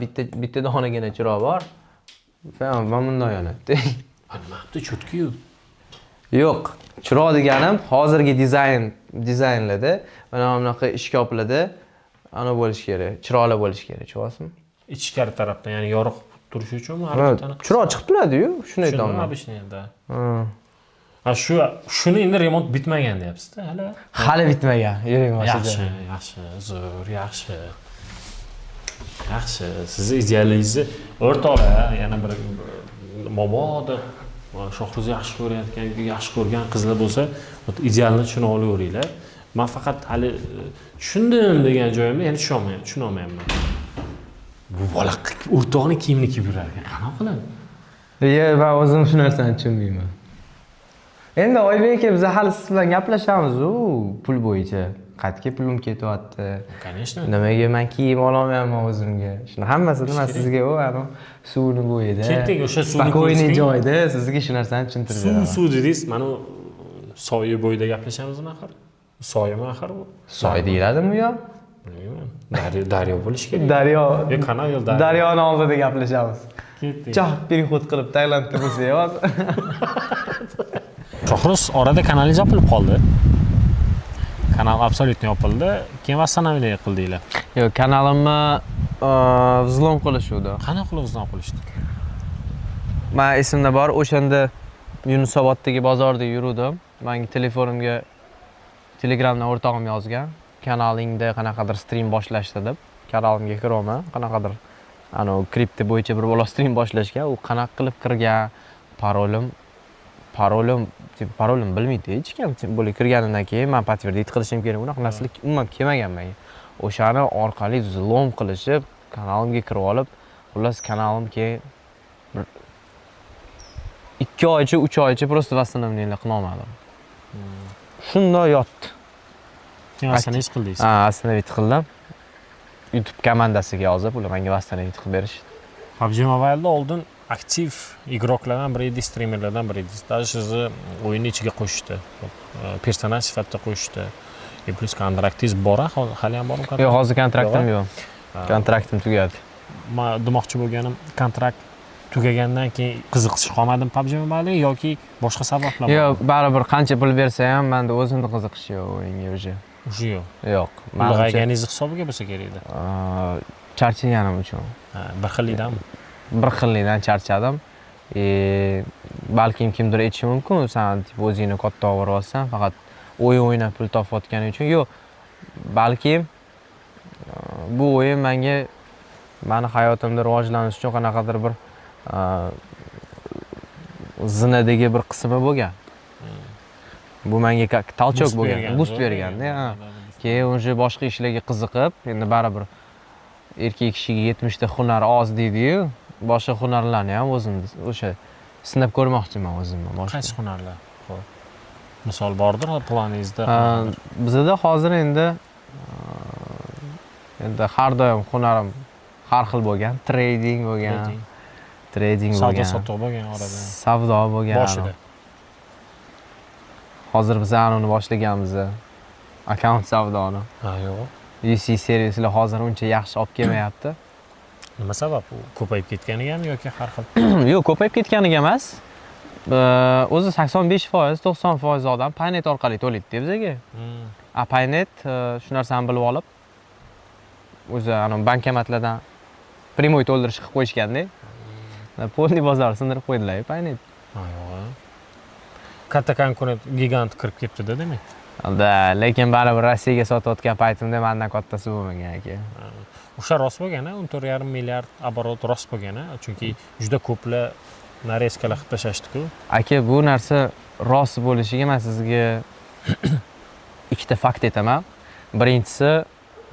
bitta donagina chiroq bor. Mana bunday yonadi. Nima qilibdi, cho'tki-yu. Yo'q, chiroq deganim hozirgi dizaynlarda, mana bunaqa ishkoplarda ana bo'lish kerak, chiroqlar bo'lish kerak, tushunyapsizmi? Ichkari tarafdan, ya'ni yorug' turishi uchunmi? Chiroq chiqib turadi-yu, shuni aytaman. Shuni obishni endi. Ha, shuni endi remont bitmagan deyapsiz-da, hali. Hali bitmagan. Yuring mashina. Yaxshi, zo'r, yaxshi. Yaxshi. Sizni idealingizni o'rtoqlar, yana bir mabodo Shohruz yaxshi ko'rayotgan, yaxshi ko'rgan qizlar bo'lsa, idealni tushuna olaveringlar. Men faqat hali tushundim degan joyimda endi tushunolmayapman. Bu bola o'rtoqning kiyimini kiyib yurar ekan, qanaqa qiladi? Men o'zim shu narsani tushunmayman. Endi Oybek aka biz hali siz bilan gaplashamiz-ku pul bo'yicha. Qayerga pulim ketyapti? Конечно. Nimaga men kiyim ololmayapman o'zimga? Shuni hammasini men sizga suvni bo'yida. Ketdik, o'sha suvni spokойный ko'rsang. joyda sizga shu narsani tushuntirib beraman. Suv dedingiz, mana soya bo'yida gaplashamiz axir. Soyami axir bu? Soy deyiladimi yo? Bilmayman. Daryo bo'lishi kerak. Daryo. Kanal yo'l daryo. Daryoni oldida gaplashamiz. Ketdik. Choh переход qilib Tailandda bo'lsa yo'q. Shohruz orada kanalingiz yopilib qoldi. Kanal absolyutni yopildi. Keyin восстановление qildinglar. Yo'q, kanalimni vzlom qilishuvdi. Qanaqa qilib uzun qilishdi? Men esimda bor, o'shanda Yunusoboddagi bozorda yuruvdim. Menga telefonimga Telegramdan o'rtog'im yozgan. Kanalingda qanaqadir stream boshlashdi deb. Kanalimga kiraman, qanaqadir kripto bo'yicha bir bola stream boshlashgan. U qanaqa qilib kirgan, parolim bilmaydi hech kim. Bo'lib kirganidan keyin men подтвердить qilishim kerak. Unaqa narsalar umuman kelmagan menga. O'shani orqali zlom qilishib, kanalimga kirib olib, xullas kanalim keyin 2 oycha, 3 oycha просто восстановление qila olmadim. Shunda yotdi. Keyin asangiz qildingiz. Восстановить qildim. YouTube komandasiga yozib, ular menga восстановить qilib berishdi. PUBG Mobile'da oldin aktiv igroklardan biri edi, streamerlardan biri edi. Даже sizni o'yinni ichiga qo'shishdi. Personaj sifatida qo'shishdi. Plus kontraktingiz bor, hali ham bormi? Yo'q, hozir kontraktim yo'q. Kontraktim tugadi. Men demoqchi bo'lganim, kontrakt tugagandan keyin qiziqish qolmadimi PUBG Mobile'ga yoki boshqa sabablar bormi? Yo'q, baribir qancha pul bersa ham menda o'zimda qiziqish yo'q o'yinga уже. Уже yo'q. Yo'q. Ulg'ayganingiz hisobiga bo'lsa kerak edi. Charchaganim uchun. Bir xillikdanmi? Bir xillikdan charchadim. Balkim kimdir aytishi mumkin, sen o'zingni katta olib olsan, faqat o'yin o'ynab pul topayotganing uchun. Yo'q. Balkim bu o'yin menga meni hayotimda rivojlanish uchun qanaqadir bir zinadagi bir qismi bo'lgan. Bu menga talchoq bo'lgan, boost berganda. Keyin уже boshqa ishlarga qiziqib, endi baribir erkak kishiga 70 ta hunar oz deydi-yu, boshqa hunarlarni ham o'zimda o'sha sinab ko'rmoqchiman o'zimni. Qaysi hunarlar? Xo'p. Misol bordir planingizda? Bizda hozir endi har doim hunarim har xil bo'lgan, trading bo'lgan. Trading bo'lgan. Savdo-sotiq bo'lgan orada. Savdo bo'lgan. Boshida. Hozir biz uni boshlaganmiz. Account savdoni. Ha, yo'q. UC servislar hozir uncha yaxshi olib kelmayapti. Nima sabab? U ko'payib ketganigami yoki har xil? Yo'q, ko'payib ketganiga emas. O'zi 85%, 90% odam Paynet orqali to'laydi bizga. Paynet shu narsani bilib olib, o'zi bankomatlardan primoy to'ldirish qilib qo'yishganda, polniy bozor sindirib qo'ydilar Paynet. Ha, yo'q. Katta konkurent gigant kirib ketdi-da, demak. Lekin baribir Rossiyaga sotayotgan paytimda mendan kattasi bo'lmagan aka. O'sha rost bo'lgan-a, 14,5 milliard оборот rost bo'lgan-a, chunki juda ko'plar nareskalar qilib tashashdi-ku. Aka, bu narsa rost bo'lishiga men sizga ikkita fakt aytaman. Birinchisi,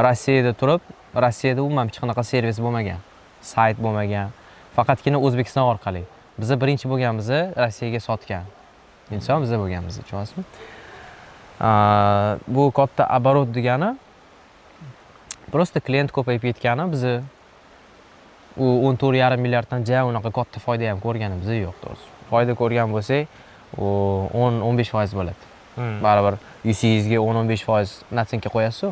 Rossiyada turib, Rossiyada umuman hech qanaqa servis bo'lmagan, sayt bo'lmagan, faqatgina O'zbekiston orqali. Biz birinchi bo'lganmiz, Rossiyaga sotgan. Inson biz bo'lganmiz, tushunasizmi? Bu katta оборот degani просто klient ko'payib ketgani, biz u 14,5 milliarddan ja unaqa katta foyda ham ko'rganimiz yo'q, to'g'risi. Foyda ko'rgan bo'lsak, u 10-15% bo'ladi. Baribir UC'ingizga 10-15% natsinka qo'yasiz-ku.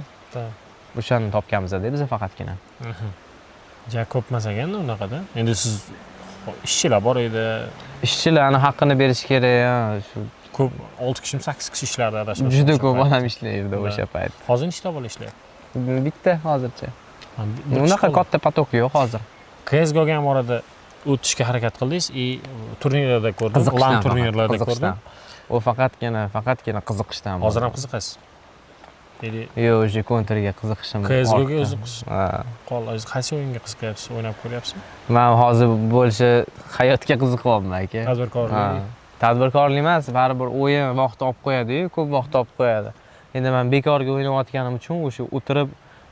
O'shani topganmiz-da biz faqatgina. Ja ko'p emas ekan unaqada. Endi siz ishchilar bor edi. Ishchilarning haqqini berish kerak, shu ko'p 6 kishi 8 kishi ishlardi adashmasam. Juda ko'p odam ishlaydi o'sha payt. Hozir nechta bola ishlayapti? Bitta hozircha. Unaqa katta potok yo'q hozir. CS:GO ga ham orada o'tishga harakat qildingiz, turnirlarda ko'rdim, LAN turnirlarda ko'rdim. U faqatgina qiziqishdan. Hozir ham qiziqasiz. Yo'q, o'sha kontrga qiziqishim. CS:GO ga o'zi qo'l, qaysi o'yinga qiziqyapsiz, o'ynab ko'ryapsizmi? Men hozir bo'lsa hayotga qiziqyapman aka. Tadbirkorlik. Tadbirkorlik emas, baribir o'yin vaqt olib qo'yadi-yu, ko'p vaqt olib qo'yadi. Endi men bekorga o'ynayotganim uchun o'sha o'tirib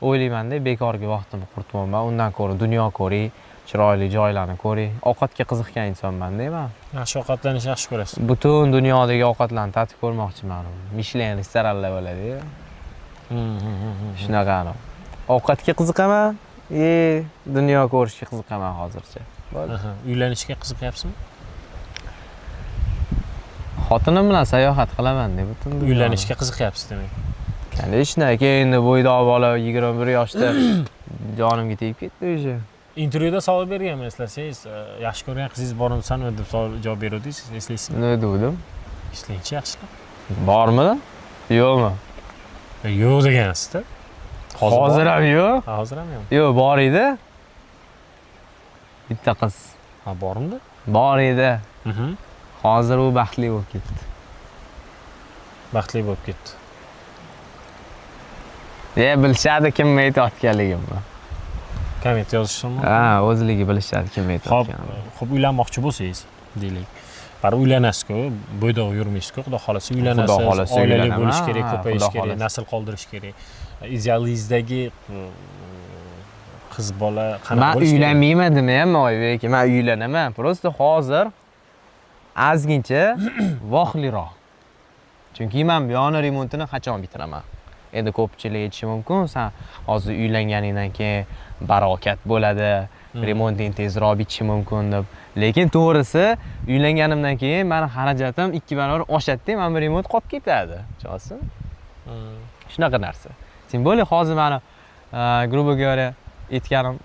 o'ylayman-da, bekorga vaqtimni quritmayman. Undan ko'ra dunyo ko'ray, chiroyli joylarni ko'ring. Ovqatga qiziqgan insonman-da men. Yaxshi ovqatlanish yaxshi ko'rasiz. Butun dunyodagi ovqatlarni tatib ko'rmoqchiman. Michelin restoranlar bo'ladi-yu. Shunaqani. Ovqatga qiziqaman, dunyo ko'rishga qiziqaman hozircha. Uylanishga qiziqyapsizmi? Xotinim bilan sayohat qilaman deb butun dunyo. Uylanishga qiziqyapsiz demak. Конечно, endi bo'ydoq bola 21 yoshda jonimga tegib ketdi o'sha. Intervyuda savol berganman, eslasangiz, yaxshi ko'rgan qizingiz bormisanmi deb savol javob beruvdingiz, eslaysizmi? Nima dedim? Eslangchi yaxshilab. Bormi? Yo'qmi? Yo'q degansiz-da. Hozir ham yo'q. Hozir ham yo'q. Yo'q, bor edi. Bitta qiz. Ha, bormi? Bor edi. Hozir u baxtli bo'lib ketdi. Baxtli bo'lib ketdi. Bilishadi kim aytayotganligimni. Komment yozishsinmi? Ha, o'zligi bilishadi kim aytayotganini. Xo'p, uylanmoqchi bo'lsangiz, deylik. Baribir uylanasiz-ku, bo'ydoq yurmaysiz-ku, xudo xolasa uylanasiz, oilali bo'lish kerak, ko'payish kerak, nasl qoldirish kerak. Idealingizdagi qiz bola qanaqa bo'lishi kerak? Men uylanmayman demayman, Oybek. Men uylanaman. Prosta hozir ozgincha vohliroq. Chunki men bu yoni remontini qachon bitiraman? Endi ko'pchilik aytishi mumkin, sen hozir uylanganingdan keyin barokat bo'ladi, remonting tezroq bitishi mumkin deb. Lekin to'g'risi, uylanganimdan keyin meni xarajatim 2 barobar oshadi, men bu remont qolib ketadi. Tushunasizmi? Shunaqa narsa. Sen bo'li hozir meni грубо говоря aytganim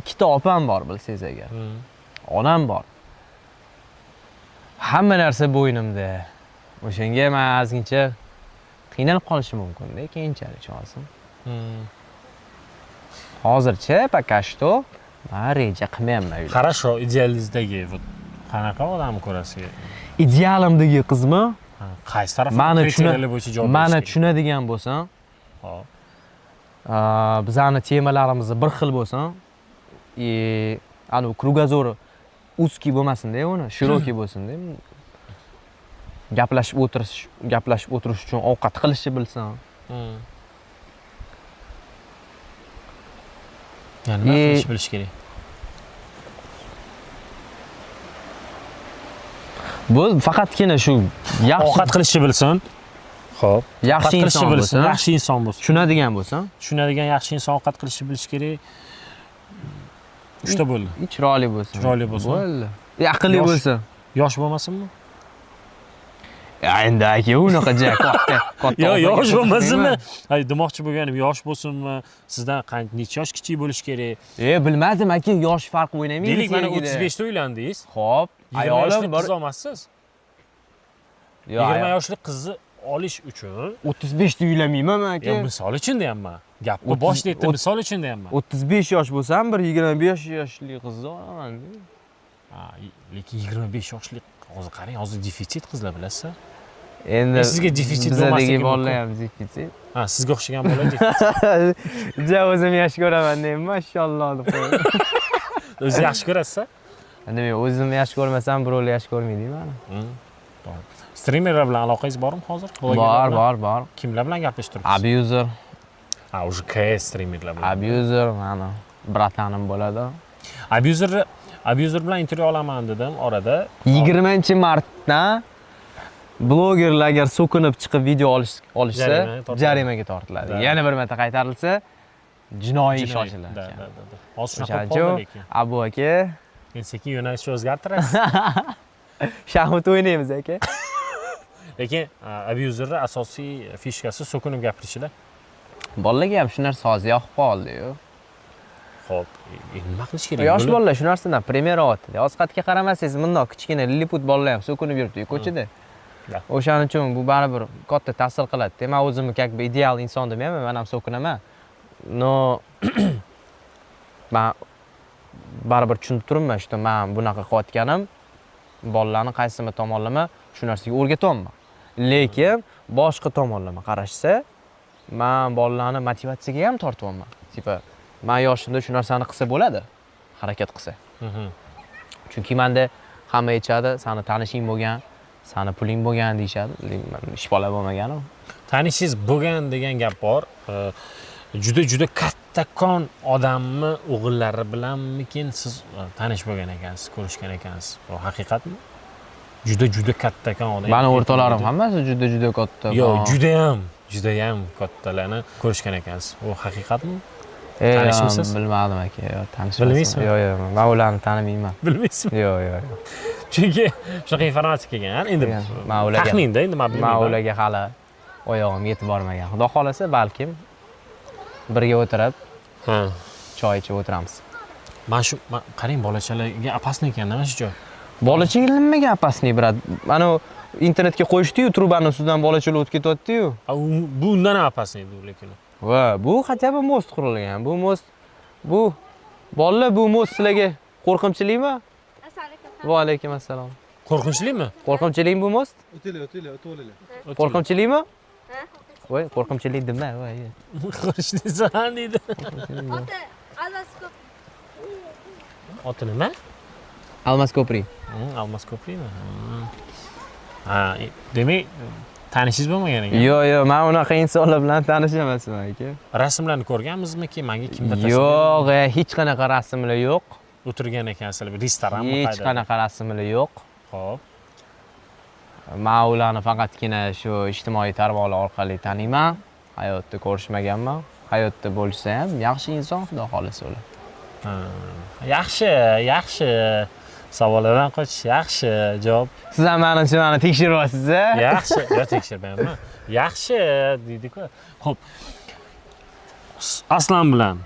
ikkita opam bor bilsangiz agar. Onam bor. Hamma narsa bo'ynimda. O'shanga men ozgincha qiynalib qolishim mumkin-da keyinchalik, tushunasizmi? Hozircha пока что men reja qilmayapman uyda. Хорошо, idealingizdagi qanaqa odamni ko'rasiz? Idealimdagi qizmi? Qaysi tarafdan kriteriyalar bo'yicha javob berish? Meni tushunadigan bo'lsam, hop. Bizning temalarimiz bir xil bo'lsin, anu kruгозорi узкий bo'lmasin-da, uni shirokiy bo'lsin-da. Gaplashib o'tirish uchun ovqat qilishni bilsin. Ya'ni nima qilish bilish kerak? Bu faqatgina shu yaxshi ovqat qilishni bilsin. Xo'p. Yaxshi inson bo'lsin, yaxshi inson bo'lsin. Tushunadigan bo'lsin. Tushunadigan yaxshi inson ovqat qilishni bilish kerak. 3 ta bo'ldi. Chiroyli bo'lsin. Chiroyli bo'lsin. Bo'ldi. Aqlli bo'lsin. Yosh bo'lmasinmi? Endi aka unaqa katta. Yo'q, yosh bo'lmasinmi? Hay, demoqchi bo'lganim yosh bo'lsinmi? Sizdan necha yosh kichik bo'lish kerak? Bilmadim aka, yosh farq o'ynamaydi. Deylik, mana 35 da uylandingiz. Xo'p, ayolim bir qiz olmassiz. 20 yoshli qizni olish uchun 35 da uylanmayman aka. Misol uchun deyapman. Gapni boshida aytdim, misol uchun deyapman. 35 yosh bo'lsam, bir 25 yoshli qizni olaman. Lekin 25 yoshli hozir qarang, hozir defitsit qizlar bilasiz. Endi sizga defitsit bo'lmasligi mumkin. Bolalar ham defitsit. Ha, sizga o'xshagan bola defitsit. O'zim yaxshi ko'raman deb, mashalloh deb qo'yaman. O'zingiz yaxshi ko'rasiz-a? Endi men o'zimni yaxshi ko'rmasam, birovlar yaxshi ko'rmaydi meni. Streamerlar bilan aloqangiz bormi hozir? Bor. Kimlar bilan gaplashib turibsiz? Abuser. Уже KS streamerlar bilan. Abuser, mana bratanim bo'ladi. Abuser bilan intervyu olaman dedim orada. 20-martda blogerlar agar so'kinib chiqib video olishsa, jarimaga tortiladi. Yana bir marta qaytarilsa, jinoiy ish ochiladi. Hozir shunaqa qoldi lekin. Abu aka, endi sekin yo'nalishni o'zgartirasiz. Shaxmat o'ynaymiz aka. Lekin abuserning asosiy fishkasi so'kinib gapirishida. Bolalarga ham shu narsa hozir yoqib qoldi-yu. Xo'p, nima qilish kerak? Yosh bolalar shu narsadan premyer olyapti. Oziqatga qaramasangiz, bundoq kichkina lilliput bolalar ham so'kinib yuribdi ko'chada. O'shaning uchun bu baribir katta ta'sir qiladi. Men o'zimni как бы ideal inson demayman, men ham so'kinaman. No men baribir tushunib turibman, shu men bunaqa qilayotganim bolalarni qaysi tomonlama shu narsaga o'rgatyapman. Lekin boshqa tomonlama qarashsa, men bolalarni motivatsiyaga ham tortyapman. Tipa, men yoshimda shu narsani qilsa bo'ladi, harakat qilsa. Chunki menda hamma aytadi, seni tanishing bo'lgan, seni puling bo'lgan deyshadi. Men ish bola bo'lmaganim. Tanishingiz bo'lgan degan gap bor. juda kattakon odamni o'g'illari bilanmikin siz tanish bo'lgan ekansiz, ko'rishgan ekansiz. Bu haqiqatmi? Juda kattakon odam. Mani o'rtalarim hammasi juda katta. Yo'q, judayam kattalarni ko'rishgan ekansiz. Bu haqiqatmi? Tanishmisiz? Bilmadim aka, yo'q, tanishmadim. Bilmaysizmi? Yo'q, men ularni tanimayman. Bilmaysizmi? Yo'q. Chunki shunaqa informatsiya kelgan. Endi taxminda endi men bilmayman. Men ularga hali oyog'im yetib bormagan. Xudo xolasa, balkim birga o'tirib, choy ichib o'tiramiz. Qarang, bolachalarga opasniy ekan mana shu joy. Bolachalar nimaga opasniy, brat? Mana internetga qo'yishdi-yu, trubaning ustidan bolachalar o'tib ketyapti-yu. Bu undan opasniy lekin. Va, bu хотя бы most qurilgan. Bu bolalar, bu most sizlarga qo'rqinchlikmi? Va alaykum assalom. Qo'rqinchlimi? Qo'rqinchlikmi bu most? O'tili. Qo'rqinchlikmi? Voy, qo'rqinchlik nima? Voy. Qo'rqinchlisan deydi. Oti nima? Almas ko'prik. Almas ko'prikmi? Demak, tanishingiz bo'lmagan ekan. Yo'q, men unaqa insonlar bilan tanishamasman aka. Rasmlarni ko'rganmizmi-ki, menga kimda tasavvur? Yo'q, hech qanaqa rasmlar yo'q. O'tirgan ekansizlar, restoranmi qayda? Hech qanaqa rasmlar yo'q. Xo'p. Men ularni faqatgina shu ijtimoiy tarmoqlar orqali taniyman. Hayotda ko'rishmaganman. Hayotda bo'lsa ham yaxshi inson, xudo xolasa ular. Yaxshi. Savollardan qochish yaxshi, javob. Siz ham meni tekshiryapsiz, a? Yaxshi, yo'q tekshirmayapman. Yaxshi deydi-ku. Xo'p. Aslan bilan.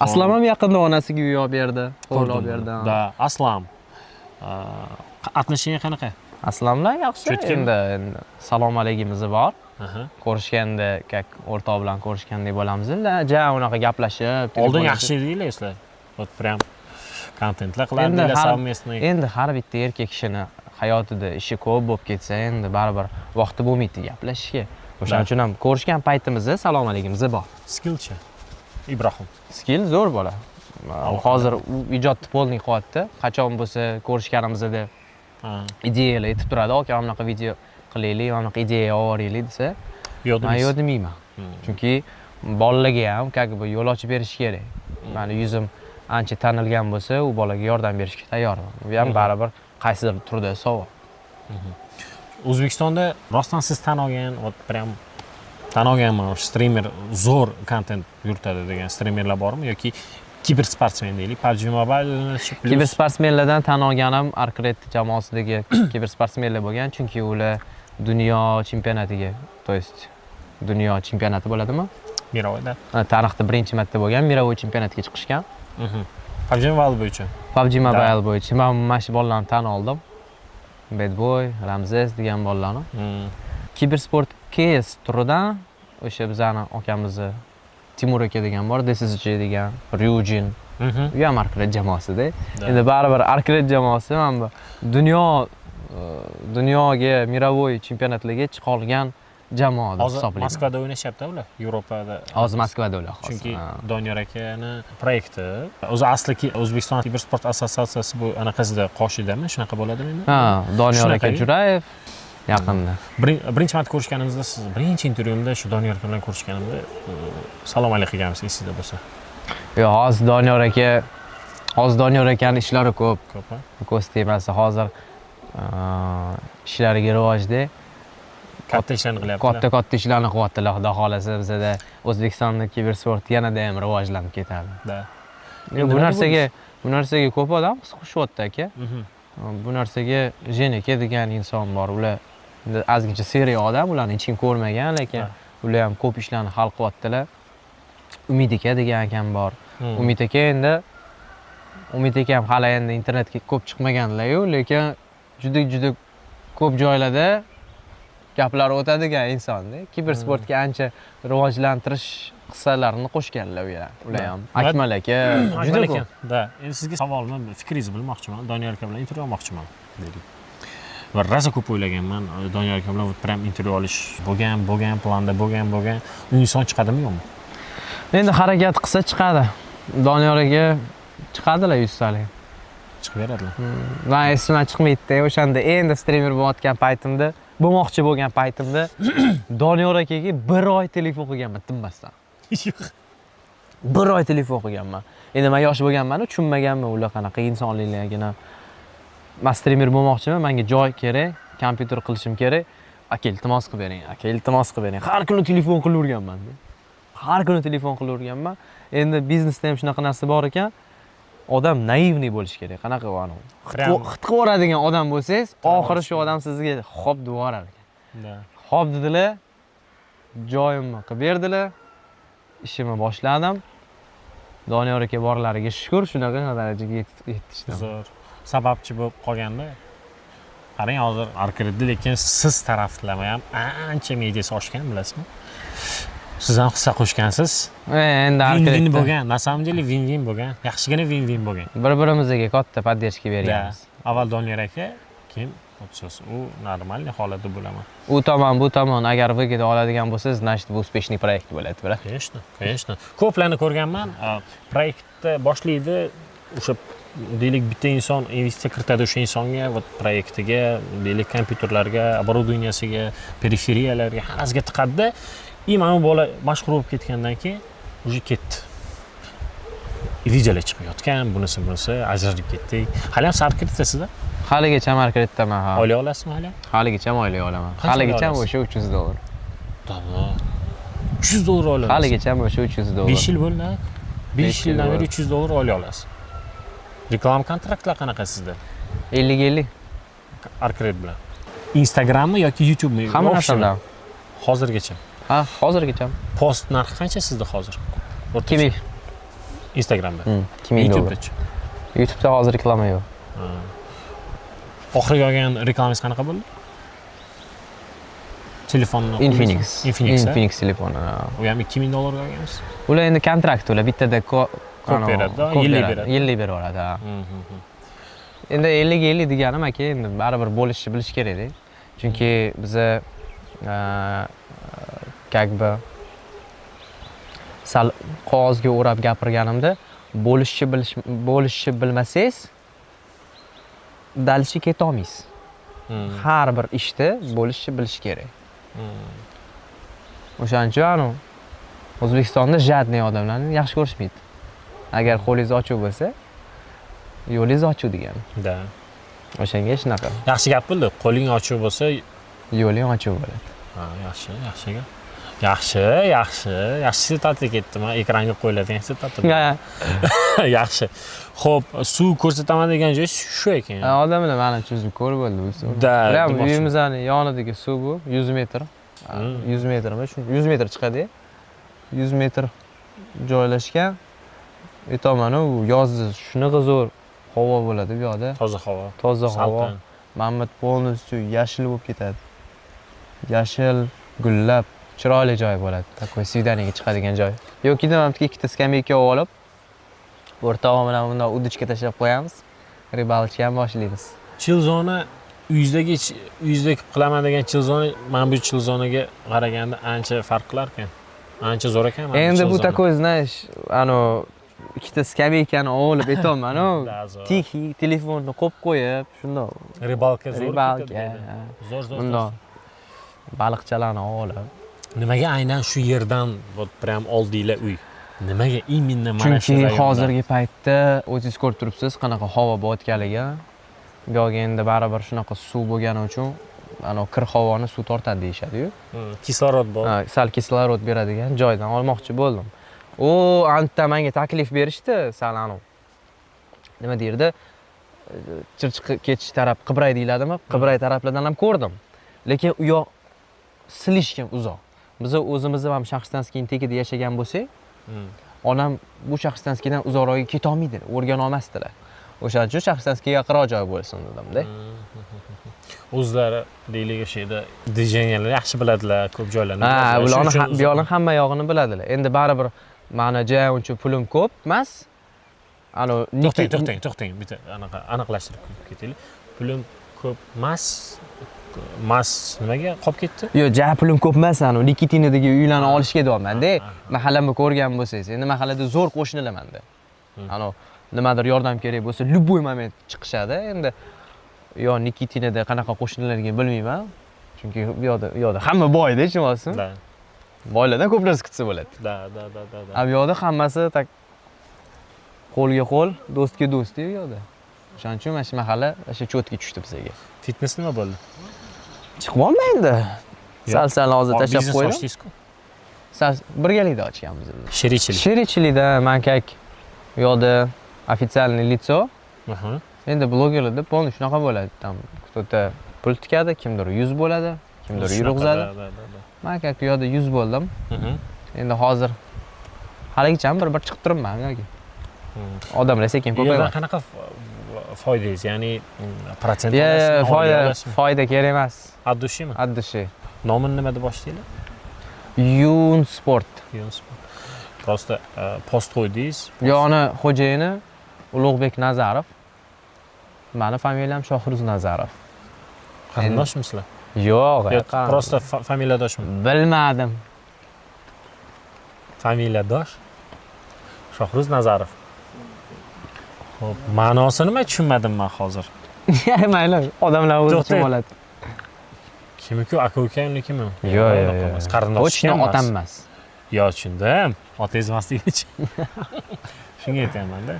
Aslam ham yaqinda onasiga uy olib berdi, qo'l olib berdi. Da, Aslam. Atnashing qanaqa? Aslamlar yaxshi. Endi salom alegimiz bor. Ko'rishganda, o'rtoq bilan ko'rishgandek bo'lamiz-da, unaqa gaplashib, oldin yaxshi edinglar sizlar. Вот прям kontentlar qilardinglar совместный. Endi har bitta erkak kishini hayotida ishi ko'p bo'lib ketsa, endi baribir vaqti bo'lmaydi gaplashishga. O'shaning uchun ham ko'rishgan paytimizda salom alegimiz bor. Skillchi Ibrohim. Skill zo'r bola. Hozir ijodni polniy qilyapti. Qachon bo'lsa ko'rishganimizda ideyalar aytib turadi, aka bunaqa video qilaylik, bunaqa ideya olib desa, men yo'q demayman. Chunki bolalarga ham как бы yo'l ochib berish kerak. Meni yuzim ancha tanilgan bo'lsa, u bolaga yordam berishga tayyorman. Bu ham baribir qaysidir turda savol. O'zbekistonda rostdan siz tan olgan, prям tan olganman, streamer zo'r kontent yuritadi degan streamerlar bormi yoki kibersportsmen deylik, PUBG Mobile kibersportsmenlardan tan olganim Arcred jamoasidagi kibersportsmenlar bo'lgan, chunki ular dunyo chempionatiga, to есть dunyo chempionati bo'ladimi? Mirovoyda. Tarixda birinchi marta bo'lgan Mirovoy chempionatiga chiqishgan. PUBG Mobile bo'yicha. PUBG Mobile bo'yicha men mana shu bolalarni tan oldim. Bad Boy, Ramzes degan bolalarni. Kibersport KS turidan o'sha bizani akamizni Timur aka degan bor, DSSJ degan, Ryujin. U ham Arcred jamoasida. Endi baribir Arcred jamoasi mana bu dunyoga Mirovoy chempionatlarga chiqa olgan jamoa deb hisoblayman. Moskvada o'ynashyapti ular, Yevropada. Hozir Moskvada ular hozir. Chunki Doniyor akani proyekti, o'zi asli O'zbekiston kibersport assotsiatsiyasi bu anaqasida qoshidami, shunaqa bo'ladimi endi? Ha, Doniyor aka Jurayev yaqinda. Birinchi marta ko'rishganimizda siz birinchi intervyumda shu Doniyor aka bilan ko'rishganimda salom alaykum qilgansiz, esingizda bo'lsa. Yo'q, hozir Doniyor akani ishlari ko'p. Ko'z tegmasa hozir ishlariga rivojda. Katta ishlarni qilyaptilar. Katta ishlarni qilyaptilar. Xudo xolasa bizda O'zbekistonda kibersport yanada ham rivojlanib ketadi. Bu narsaga ko'p odam qiziqishyapti aka. Bu narsaga Jeneke degan inson bor. Ular ozgincha seriya odam, ularni hech kim ko'rmagan, lekin ular ham ko'p ishlarni hal qilyaptilar. Umid aka degan akam bor. Umid aka ham hali endi internetga ko'p chiqmaganlar-yu, lekin juda ko'p joylarda gaplar o'tadigan insonda. Kibersportga ancha rivojlantirish qissalarini qo'shganlar ular ham. Akmal aka juda ko'p. Da, endi sizga savolimni, fikringizni bilmoqchiman. Doniyor aka bilan intervyu olmoqchiman dedik. Va rosa ko'p o'ylaganman. Doniyor aka bilan prям intervyu olish bo'lgan, planda bo'lgan. U inson chiqadimi yo'qmi? Endi harakat qilsa chiqadi. Doniyor aka chiqadilar 100 talik. Chiqib beradilar. Men esimdan chiqmaydi. O'shanda endi streamer bo'layotgan paytimda, bo'lmoqchi bo'lgan paytimda Doniyor akaga 1 oy telefon qilganman tinmasdan. Bir oy telefon qilganman. Endi men yosh bo'lganman-ku, tushunmaganman ular qanaqa insonliklargina. Men streamer bo'lmoqchiman, menga joy kerak, kompyuter qilishim kerak. Aka iltimos qilib bering, aka iltimos qilib bering. Har kuni telefon qilaverganman. Har kuni telefon qilaverganman. Endi biznesda ham shunaqa narsa bor ekan. Odam naivniy bo'lish kerak. Qanaqa anu? Xit qiladigan odam bo'lsangiz, oxiri shu odam sizga xo'p deb yuborar ekan. Xo'p dedilar. Joyimni qilib berdilar. Ishimni boshladim. Doniyor aka borlariga shukr, shunaqa darajaga yetishdim. Zo'r. Sababchi bo'lib qolganda qarang, hozir arkirdi, lekin siz taraflama ham ancha mediasi oshgan, bilasizmi? Siz ham hissa qo'shgansiz. Endi win-win bo'lgan, na samом деле win-win bo'lgan. Yaxshigina win-win bo'lgan. Bir-birimizga katta поддержка beryapmiz. Avval Doniyor aka, keyin o'tsiz. U normalniy holatda bo'laman. U tomon, bu tomon agar выгода oladigan bo'lsangiz, значит bu успешный проект bo'ladi, biroq. Конечно. Ko'plarni ko'rganman. Proyektni boshlaydi, o'sha deylik bitta inson investitsiya kiritadi o'sha insonga, va proyektiga, deylik kompyuterlarga, оборудованиясiga, periferiyalarga, hammasiga tiqadi. Mana bu bola mashhur bo'lib ketgandan keyin уже ketdi. Videolar chiqayotgan, bunisi ajralib ketdik. Hali ham sarkirtasizda? Haligacha marketdaman, ha. Oylay olasizmi hali? Haligacha oylay olaman. Haligacha o'sha $300. Tamam. $300 olasiz. Haligacha o'sha $300. 5 yil bo'ldi. 5 yildan beri $300 oylay olasiz. Reklama kontraktlar qanaqa sizda? 50-50. Arkred bilan. Instagrammi yoki YouTubemi? Hamma narsa bilan. Hozirgacha. Ha, hozirgacha. Post narxi qancha sizda hozir? 2000. Instagramda. $2000. YouTubedachi? YouTubeda hozir reklama yo'q. Oxirgi olgan reklamangiz qanaqa bo'ldi? Telefonni Infinix. Infinix telefoni. U ham $2000 olgansiz? Ular endi kontrakt ular bittada ko'p beradi, yillik beradi. Yillik beradi, ha. Endi 50-50 deganim aka, endi baribir bo'lishni bilish kerak-da. Chunki biza как бы sal qog'ozga o'rab gapirganimda bo'lishni bilmasangiz dalishi keta olmaysiz. Har bir ishda bo'lishni bilish kerak. O'shaning uchun O'zbekistonda jadniy odamlarni yaxshi ko'rishmaydi. Agar qo'lingiz ochiq bo'lsa, yo'lingiz ochiq degani. Da. O'shanga shunaqa. Yaxshi gap bo'ldi. Qo'ling ochiq bo'lsa, yo'ling ochiq bo'ladi. Ha, yaxshi gap. Yaxshi sitatga ketdim. Ekranga qo'yiladigan sitat. Yaxshi. Xo'p, suv ko'rsataman degan joy shu ekan. Odamlar mana cho'zib ko'rib bo'ldi bu suv. Da. Uyimizning yonidagi suv bu 100 metr. 100 metrmi? 100 metr chiqadi. 100 metr joylashgan. Aytaman, u yozda shunaqa zo'r havo bo'ladi bu yoqda. Toza havo. Mana polностью yashil bo'lib ketadi. Yashil, gullab, chiroyli joy bo'ladi. Takoy svidaniyaga chiqadigan joy. Yoki hamki ikkita skameyka olib, o'rtog'im bilan bundan udichka tashlab qo'yamiz. Ribalchga ham boshlaymiz. Chilzona uyingizda qilaman degan chilzona mana bu chilzonaga qaraganda ancha farq qilar ekan. Ancha zo'r ekan. Endi bu takoy, знаешь, ikkita skameykani olib aytaman, tik telefonni qo'yib qo'yib, shundoq. Ribalka zo'r. Bundoq baliqchalarni olib. Nimaga aynan shu yerdan prям oldinglar uy? Nimaga именно mana shu rayondan? Chunki hozirgi paytda o'zingiz ko'rib turibsiz, qanaqa havo bo'layotganligi. Bu yerga endi baribir shunaqa suv bo'lgani uchun, kir havoni suv tortadi deyshadi-yu. Kislorod bor. Ha, sal kislorod beradigan joydan olmoqchi bo'ldim. Anta menga taklif berishdi, sal nima deyirdi? Chirchiq ketish taraf Qibray deyiladimi? Qibray taraflardan ham ko'rdim. Lekin u yoq slishkim uzoq. Biz o'zimizni ham Shaxstanskiy tekida yashagan bo'lsak, onam bu Shaxstanskiydan uzoqroqga keta olmaydi, o'rgana olmasdilar. O'shaning uchun Shaxstanskiy yaqinroq joy bo'lsin dedim-da. O'zlari deylik o'sha yerda dizaynerlar yaxshi biladilar, ko'p joylarni. Ha, ularni bu yoqning hamma yog'ini biladilar. Endi baribir mana joy uchun pulim ko'p emas. To'xtang, bitta aniqlashtirib ketaylik. Pulim ko'p emas nimaga qolib ketdi? Yo'q, pulim ko'p emas, Nikitinadagi uylarni olishga deyapman-da. Mahallamni ko'rgan bo'lsangiz, endi mahallada zo'r qo'shnilarmanda. Nimadir yordam kerak bo'lsa, любой moment chiqishadi. Endi yo Nikitinada qanaqa qo'shnilarga bilmayman. Chunki bu yoqda hamma boyda, tushunasizmi? Boylardan ko'p narsa kutsa bo'ladi. Da. Bu yoqda hammasi tak qo'lga qo'l, do'stga do'st u yoqda. O'shaning uchun mana shu mahalla o'sha cho'tga tushdi bizga. Fitness nima bo'ldi? Chiqib olmaydi. Sal hozir tashlab Biznes qo'ydim. ochdingiz-ku. Sal birgalikda ochganmiz. Sherikchilik. Sherikchilikda mankak u yoqda официальный лицо. Aha. Endi blogerlarda polni shunaqa bo'ladi. Tam кто-то pul tikadi, kimdir 100 bo'ladi, kimdir yurg'izadi. Men как bu yoqda 100 bo'ldim. Endi hozir haligacha bir chiqib turibman yoki. Odamlar sekin Bu yerda ko'payadi. qanaqa foydangiz, ya'ni protsent Foyda kerak emas. Addushimi? Addushi. Nomini nima deb boshlaydinglar? Yun Sport. Просто post qo'ydingiz. Yoni xo'jayini Ulug'bek Nazarov. Meni familiyam Shohruz Nazarov. Qarindoshmisizlar? Yo'q, Просто familiyadoshmi? Bilmadim. Familiyadosh. Shohruz Nazarov. Xo'p, ma'nosini nima tushunmadim men hozir. Mayli, odamlar o'zi tushunib oladi. Kimiki aka-uka unikimi? Yo'q. Qarindosh Qo'shni otam emas. Yo, tushundim. Otangiz emasligicha. Shunga aytyapman-da.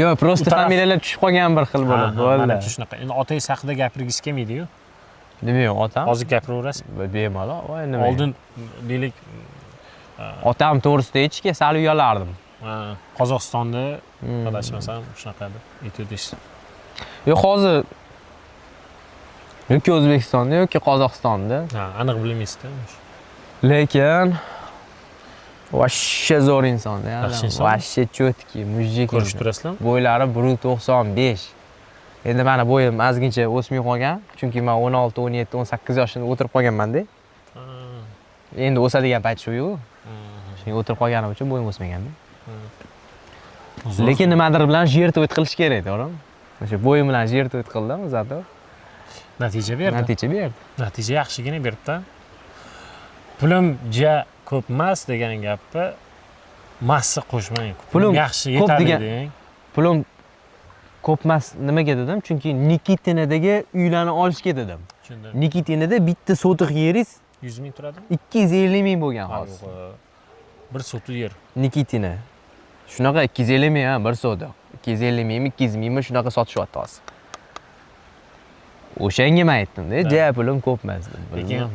Yo'q, просто familiyalar tushib qolgan bir xil bo'lib. Mana shunaqa. Endi otangiz haqida gapirgisi kelmaydi-yu. Demak, otam. Hozir gapiraverasiz. Bemalol, voy nima. Oldin deylik Otam to'g'risida aytishga sal uyalardim. Qozog'istonda adashmasam shunaqa aytdingiz. Yo'q, hozir yoki O'zbekistonda yoki Qozog'istonda. Aniq bilmaysiz-da. Lekin vashshe zo'r inson-da. Yaxshi inson. Vashshe cho'tki, mujik. Ko'rishib turasizlarmi? Bo'ylari 1.95. Endi meni bo'yim ozgincha o'smay qolgan, chunki men 16, 17, 18 yoshda o'tirib qolganman-da. Endi o'sadigan payt shu-yu. Shunga o'tirib qolganim uchun bo'yim o'smagan-da. Lekin nimadir bilan jertvoyt qilish kerak, to'g'rimi? O'sha bo'yim bilan jertvoyt qildim, zato natija berdi. Natija yaxshigina beribdi. Pulim ja ko'p emas degan gapni massa qo'shmang. Pulim yaxshi yetadi deng. Pulim ko'p emas nimaga dedim? Chunki Nikitinadagi uylarni olishga dedim. Tushundim. Nikitinada bitta sotiq yeringiz 100 ming turadimi? 250 ming bo'lgan hozir. Bir sotiq yer. Nikitina. Shunaqa 250 ming ha, bir sotiq. 250 mingmi, 200 mingmi shunaqa sotishyapti hozir. O'shanga men aytdim-da, ja pulim ko'p emas dedim.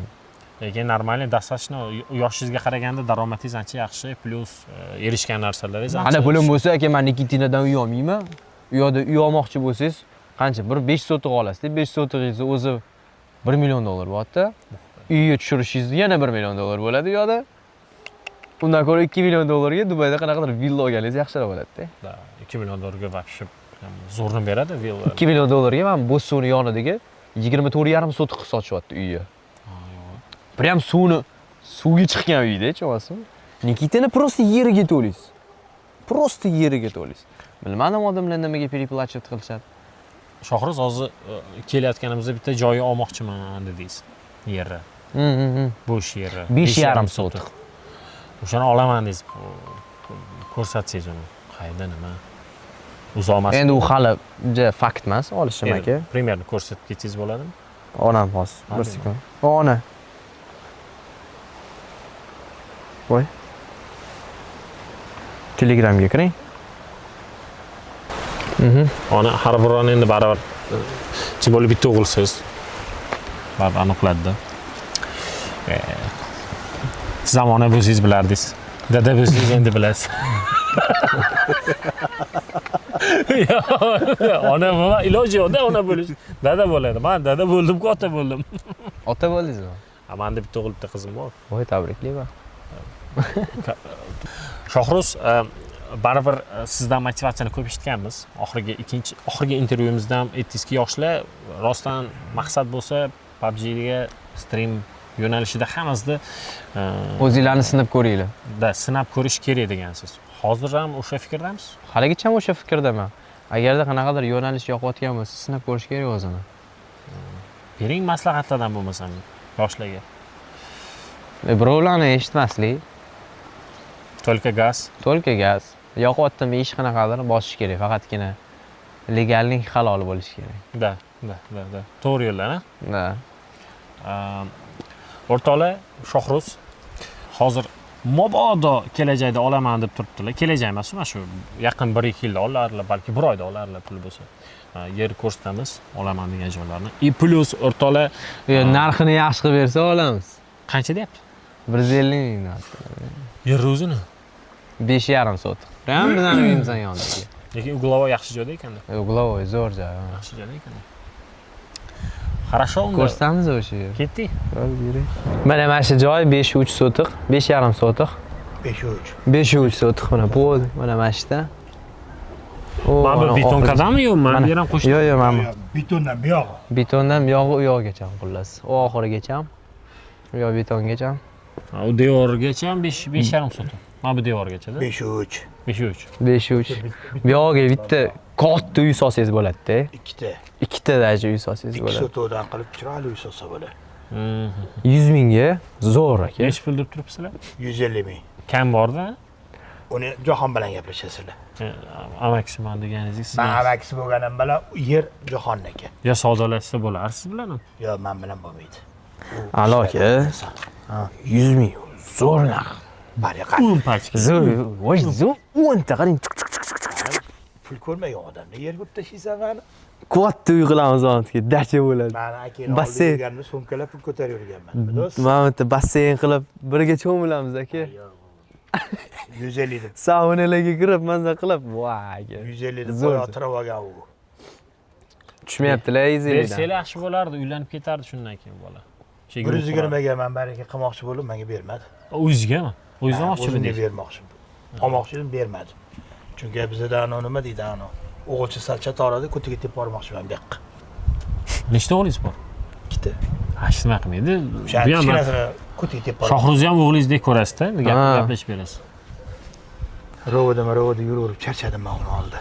Lekin normalniy достаточно yoshingizga qaraganda daromadingiz ancha yaxshi, plus erishgan narsalaringiz ancha. Ana pulim bo'lsa, aka men Nikitinadan uy olmayman. U yoqda uy olmoqchi bo'lsangiz, qancha? Bir 5 sotiq olasiz. 5 sotiqingiz o'zi 1 million dollar bo'lyapti. Uyga tushirishingiz yana 1 million dollar bo'ladi u yoqda. Undan ko'ra 2 million dollarga Dubayda qanaqadir villa olganingiz yaxshiroq bo'ladi-da. 2 million dollarga vapshib zo'rni beradi villa. 2 million dollarga men Bo'stsuvni yonidagi 24,5 sotiq sotishyapti uyga. Прям suvga chiqqan uyda-chi o'zi. Nikitina просто yeriga to'laysiz. Просто yeriga to'laysiz. Bilmadim odamlar nimaga переплачивать qilishadi. Shohruz hozir kelayotganimizda bitta joyi olmoqchiman dedingiz. Yerni. Bo'sh yerni. 5,5 sotiq. O'shani olaman desiz. Ko'rsatsangiz uni. Qayda nima? Uzoqmas. Endi u hali fakt emas, olishim aka. Primerni ko'rsatib ketsangiz bo'ladimi? Onam hozir. Bir sekund. Ona. Voy. Telegramga kiring. Ona har birini endi baribir chi bo'lib bitta o'g'ilsiz. Baribir aniqladida. Siz ham ona bo'lsangiz bilardingiz. Dada bo'lsangiz endi bilasiz. Ona bo'lma, iloji yo'qda ona bo'lish. Dada bo'ladi. Men dada bo'ldim-ku, ota bo'ldim. Ota bo'ldingizmi? Menda bitta o'g'il, bitta qizim bor. Voy, tabriklayman. Shohruz, baribir sizdan motivatsiyani ko'p eshitganmiz. Oxirgi intervyumizda ham aytdingizki, yoshlar rostdan maqsad bo'lsa, PUBG'ga stream yo'nalishida hammasida o'zinglarni sinab ko'ringlar. Sinab ko'rish kerak degansiz. Hozir ham o'sha fikrdamisiz? Haligacha ham o'sha fikrdaman. Agarda qanaqadir yo'nalish yoqayotgan bo'lsa, sinab ko'rish kerak o'zini. Bering maslahatlardan bo'lmasam yoshlarga. Birovlarni eshitmaslik. Только gaz. Yoqyaptimi ish qanaqadir bosish kerak, faqatgina legallik halol bo'lishi kerak. Da. To'g'ri yo'llar, Da. O'rtoqlar, Shohruz hozir mabodo kelajakda olaman deb turibdilar. Kelajak emas, mana shu yaqin 1-2 yilda olarlar, balki 1 oyda olarlar pul bo'lsa. Yer ko'rsatamiz, olaman degan joylarni. I plus o'rtoqlar narxini yaxshi qilib bersa olamiz. qancha deyapti? 150 ming narx. Yer o'zini. 5,5 sotiq. Ham bizning uyimizdan yonidagi. Lekin uglavo yaxshi joyda ekanda. Uglavoy zo'r joy. Yaxshi joyda ekanda. Хорошо, unda. Ko'rsatamiz o'sha yer. Ketdik. Mana shu joy 5,3 sotiq, 5,5 sotiq. 5-3. 5,3 sotiq mana bo'ldi. Mana mashita. Mana bu betonkadami yo'qmi? Mana bu ham qo'shib. Yo'q, mana Betondan buyog'i. betondan buyog'i u yoqgacha xullas. U oxirigacha. U yoq betongacha. U devorgacha 5,5 so'm. Mana bu devorgacha-da. 5-3. 5,3. 5,3. Bu yoqga bitta katta uy solsangiz bo'ladi-da. Ikkita. Ikkita daji uy solsangiz 2 bo'ladi. sotodan qilib chiroyli uy solsa bo'ladi. 100 mingga zo'r aka. Necha pul deb turibsizlar? 150 ming. Kam borda? Uni Jahon bilan gaplashasizlar. Amaksiman deganingiz siz. Men amakisi bo'lganim bilan yer Jahonniki. Ya savdolashsa bo'lar siz bilan ham. Yo, men bilan bo'lmaydi. Alo aka. 100 ming zo'r narx. Bariqa. Pachka. Zo'r, voy zo'r. 10 ta qarang. Pul ko'rmagan odamni yer ko'p tashiysan mani. Katta uy qilamiz o'ntga, dacha bo'ladi. Men akaning Basseyn. oldiga yurganimda sumkalab pul ko'tarib yurganman. Do'st. Mana bitta basseyn qilib birga cho'milamiz aka. 150 deb. Saunalarga kirib, maza qilib, voy aka. 150 deb Zo'r. o'tirib olgan u. Tushmayaptilar 150 dan. Bersanglar yaxshi bo'lardi, uylanib ketardi shundan keyin bola. 120 ga men baraka qilmoqchi bo'lib, menga bermadi. O'zigami? O'zi olmoqchi O'zimga bo'ldingiz. bermoqchi. Olmoqchi edim, bermadi. Chunki bizda nima deydi ano? O'g'ilcha salcha toradi, ko'tiga tepib bormoqchiman bu yoqqa. Nechta o'g'lingiz bor? Ikkita. Hech nima qilmaydi. O'sha Bu ham kichkinasini ko'tiga tepib bormoqchi. Shohruzni ham o'g'lingizdek ko'rasiz-da, Ha. gaplashib berasiz. Ro'da yuraverib charchadim men uni oldi.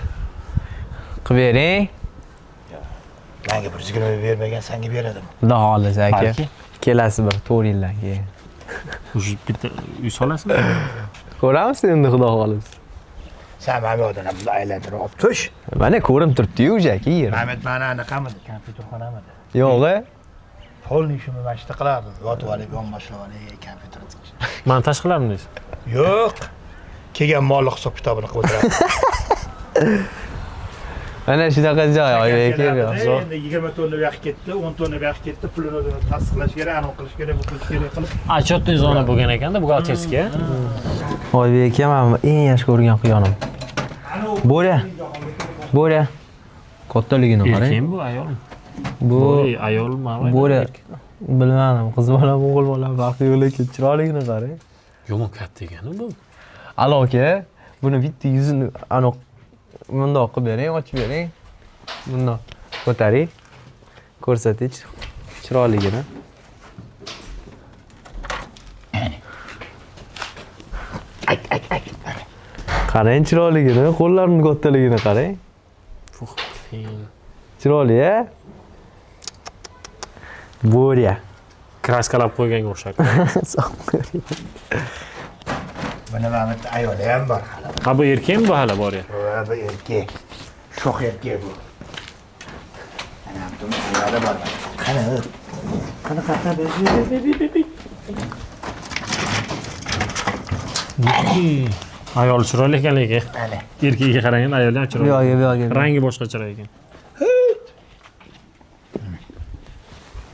Qilib bering. Menga 120 bermagan, senga beradim. Xudo xolisa aka. Balki. Kelasi bir 4 yildan keyin. O'sha bitta uy solasizmi? Ko'ramiz endi xudo xolisa. Sen men odamni bunday aylantirib olib tush. Mana ko'rinib turibdi-yu aka yer. Mahmud mana anaqamidi, kompyuterxonamidi. Yo'q-a? Polni ishimni mana shunday qilardim. Yotib olib, yonboshlab olib, kompyuter chiqish. Montaj qilarmi deysiz? Yo'q. Kelgan molli hisob kitobini qilib o'tiradi. Mana shunaqa joy aka. Endi 20 tonna bu yoqqa ketdi, 10 tonna bu yoqqa ketdi, pulini o'zini tasdiqlash kerak, aniq qilish kerak, bu qilish kerak qilib. Отчетный zona bo'lgan ekanda, buxgalterskiya. Oybek aka, men eng yaxshi ko'rgan quyonim. Bo'ra. Bo'ra. Kattaligini qarang. Erkin bu ayolmi? Bu ayolmi? bo'ra. Bilmadim, qiz bola, o'g'il bola farqi yo'q lekin chiroyligini qarang. Yomon katta ekani bu. Alo aka, buni bitta yuzini aniq bundoq qilib bering, ochib bering. Bundoq ko'taring. Ko'rsating chiroyligini. Qarang chiroyligini, qo'llarini kattaligini qarang. Chiroyli-a? Bo'riya. Kraskalab qo'yganga o'xshar. Mana mana ayoli ham bor. Ha bu erkakmi bu hali bor ya? Bu erkak. Shoh erkak bu. Ana bu ayoli bor. Qani qata Ayol chiroyli ekan lekin. Ana. Erkagiga qaraganda ayol ham chiroyli. Yo'q. Rangi boshqacharoq ekan.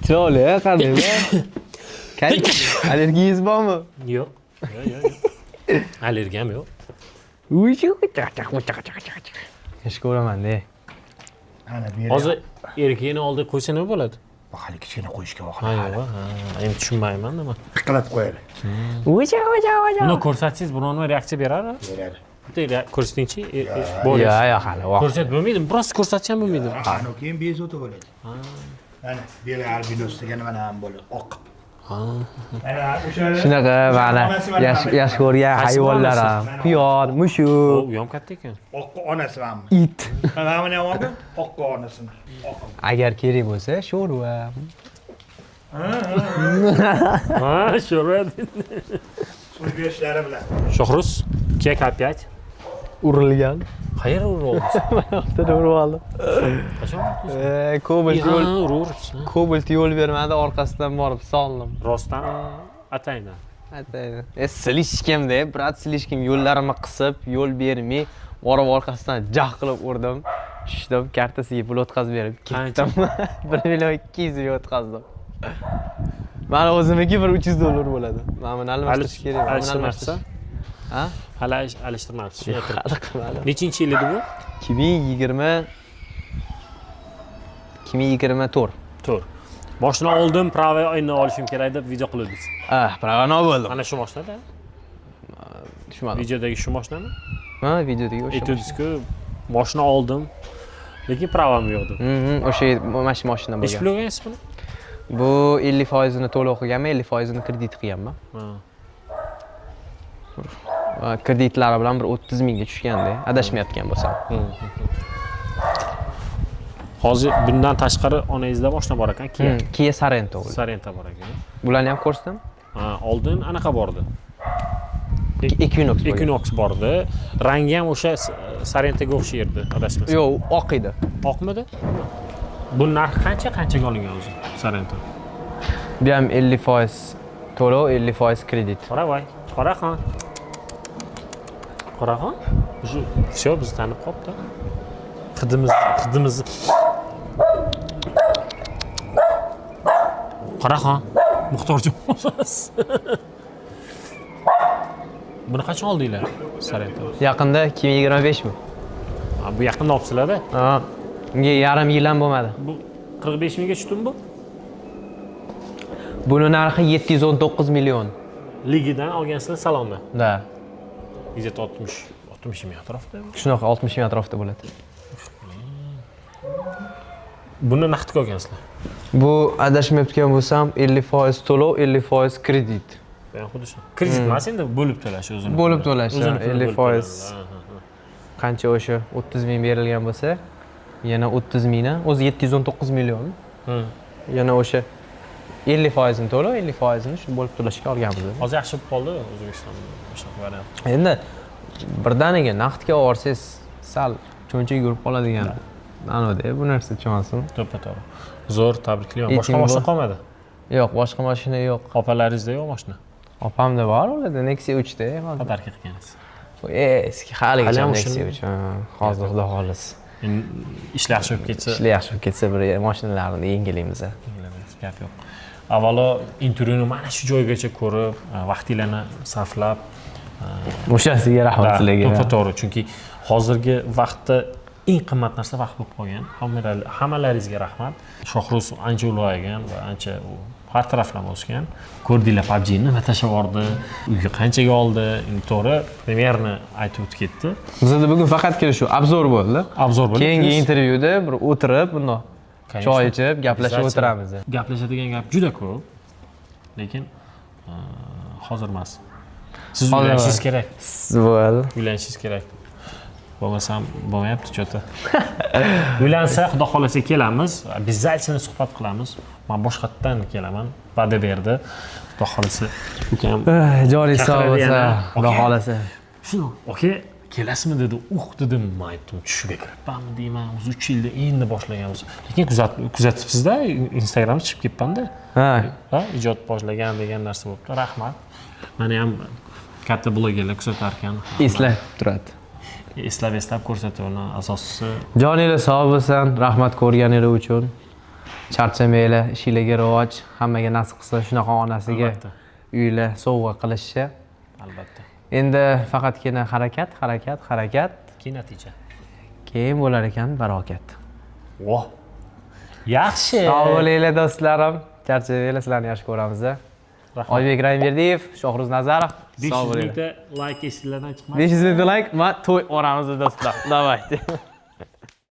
Chiroyli-a, qarang-a. Allergiyangiz bormi? Yo'q. Allergiyam yo'q. Yaxshi ko'raman-da. Ana bu Hozir erkakni oldiga qo'ysa nima bo'ladi? hali kichkina qo'yishga Ha, vaqt. yo'q. Endi tushunmayman nima. Qilib qo'yadi. Uni ko'rsatsangiz biron reaksiya beradi? Beradi. Bitta ko'rsatingchi. Yo'q, hali vaqt. Ko'rsat bo'lmaydimi? Biroz ko'rsatsa ham bo'lmaydi. Ana keyin bezovta bo'ladi. Mana bu albinos degan mana ham bo'ladi. Oq. Mana o'sha Shunaqa mana yaxshi ko'rgan hayvonlar ham, quyon, mushuk, U ham katta ekan. oq onasi ham. it. Mana buni ham oldim, oq onasini. Oq. Agar kerak bo'lsa, sho'rva. Ha, sho'rva. Suv berishlari bilan. Shohruz, kek опять. Urilgan. Qayerga urib oldingiz? Haftada urib oldim. Qachon? Cobalt yo'l bermadi, orqasidan borib soldim. Rostdan ataydan. Silishkimda, brat, silishkim yo'llarimni qisib, yo'l bermay, orqasidan jah qilib urdim. Tushdim, kartasiga pul o'tkazib berib ketdim. 1.200.000 o'tkazdim. Mana o'zimniki bir $300 bo'ladi. Mana buni almashtirish kerak. Alishtirmabsiz? Ha? Hali alishtirmabsiz. Hali qilmadim. Nechinchi yil edi bu? 2024. To'g'ri. Mashina oldim, pravoy oyini olishim kerak deb video qildingiz. Pravano bo'ldim. Mana shu mashinada? Tushmadim. Videodagi shu mashinami? Ha, videodagi o'sha. Aytdingiz-ku, mashina oldim, lekin pravom yo'q deb. O'sha mana shu mashina Necha bo'lgan. pul olgansiz buni? Bu 50% to'lov qilganman, 50% kredit qilganman. Kreditlari bilan bir 30 mingga tushganda, adashmayotgan bo'lsam. Hozir bundan tashqari onangizda mashina bor ekan, Kia. Kia Sorento. Sorento bor ekan. Bularni ham ko'rsatdim. Oldin anaqa bordi. Equinox bo'lgan. Equinox bordi. Rangi ham o'sha Sorentoga o'xshaydi, adashmasam. Yo'q, oq edi. Oqmidi? Bu narxi qanchaga olingan o'zi Sorento? Bu ham 50% to'lov, 50% kredit. Qoravoy, Qoraxon. Qoraxon? Shu всё biz tanib qopti. Qidimiz. Qoraxon, Muxtorjon bo'lasiz. Buni qachon oldinglar? Sorento. Yaqinda 2025 mi? Bu yaqinda olibsizlar-da. Ha. Unga yarim yil ham bo'lmadi. Bu 45 mingga tushdimi bu? Buni narxi 719 million. Ligidan olgansizlar salonda. Da. Где-то 60 ming atrofida. Shunaqa 60 ming atrofida bo'ladi. Buni naqdga olgansizlar. Bu adashmayotgan bo'lsam 50% to'lov, 50% kredit. Ben xuddi shu. Kredit emas endi bo'lib to'lash o'zini. Bo'lib to'lash, O'zini pulini 50%. bo'lib to'ladi. Qancha o'sha 30 ming berilgan bo'lsa, yana 30 mingdan o'zi 719 million. Yana o'sha 50% ni to'lov, 50% ni shu bo'lib to'lashga olganmiz. Hozir yaxshi bo'lib qoldi O'zbekistonda o'sha variant. Endi birdaniga naqdga olsangiz sal cho'nchak yurib qoladigan. Anoda bu narsa tushunasizmi? To'ppa-to'g'ri. Zo'r, tabriklayman. Boshqa mashina qolmadi. Yo'q, boshqa mashina yo'q. Opalaringizda yo'q mashina. Opamda bor, ularda Nexia 3 da. Qadarga qilgansiz. Eski haligacha Hali Nexia 3. Hozir xudo xolis. Endi ishlar yaxshi bo'lib ketsa, Ishlar yaxshi bo'lib ketsa bir mashinalarni yengilaymiz. gap yo'q. Avvalo intervyuni mana shu joygacha ko'rib, vaqtinglarni sarflab, O'shasiga rahmat sizlarga. To'g'ri, chunki hozirgi vaqtda eng qimmat narsa vaqt bo'lib qolgan. Hammalaringizga rahmat. Shohruz ancha ulg'aygan va ancha har taraflama o'sgan. Ko'rdinglar PUBG'ni nima tashlab yubordi, uyga qanchaga oldi, to'g'ri, premyerni aytib o'tib ketdi. Bizda bugun faqat shu obzor bo'ldi. Obzor bo'ldi. Keyingi intervyuda bir o'tirib, bundoq choy ichib, gaplashib o'tiramiz. Gaplashadigan gap juda ko'p. Lekin hozir emas. Siz Hozir uylanishingiz kerak. Bo'ldi. Uylanishingiz kerak. Bo'lmasam bo'lmayapti cho'ta. Uylansa, xudo xolasa kelamiz, обязательно suhbat qilamiz. Men boshqatdan kelaman, va'da berdi. Xudo xolasa ukam. Joniy sog' bo'lsa, xudo xolasa. Shuni, aka, kelasizmi dedi. Dedim, men aytdim, tushiga kiribmanmi deyman. O'zi 3 yilda endi boshlaganmiz. Lekin kuzatibsiz-da, Instagramga chiqib ketmanda. Ha, ijod boshlagan degan narsa bo'libdi. Rahmat. Meni ham katta blogerlar kuzatar ekan. Eslab turadi. Eslab ko'rsatuvni asosisi. Joninglar sog' bo'lsin, rahmat ko'rganinglar uchun. Charchamanglar, ishinglarga rivoj, hammaga nasib qilsin shunaqa onasiga uylar sovg'a qilishni. Albatta. Endi faqatgina harakat. Keyin natija. Keyin bo'lar ekan barokat. Voh. Yaxshi. Sog' bo'linglar do'stlarim. Charchamanglar, sizlarni yaxshi ko'ramiz. Oybek Raymberdiyev, Shohruz Nazarov. 500 mingta like esinglardan chiqmadi. 500 mingta like, ma to'y oramizda do'stlar. Davay.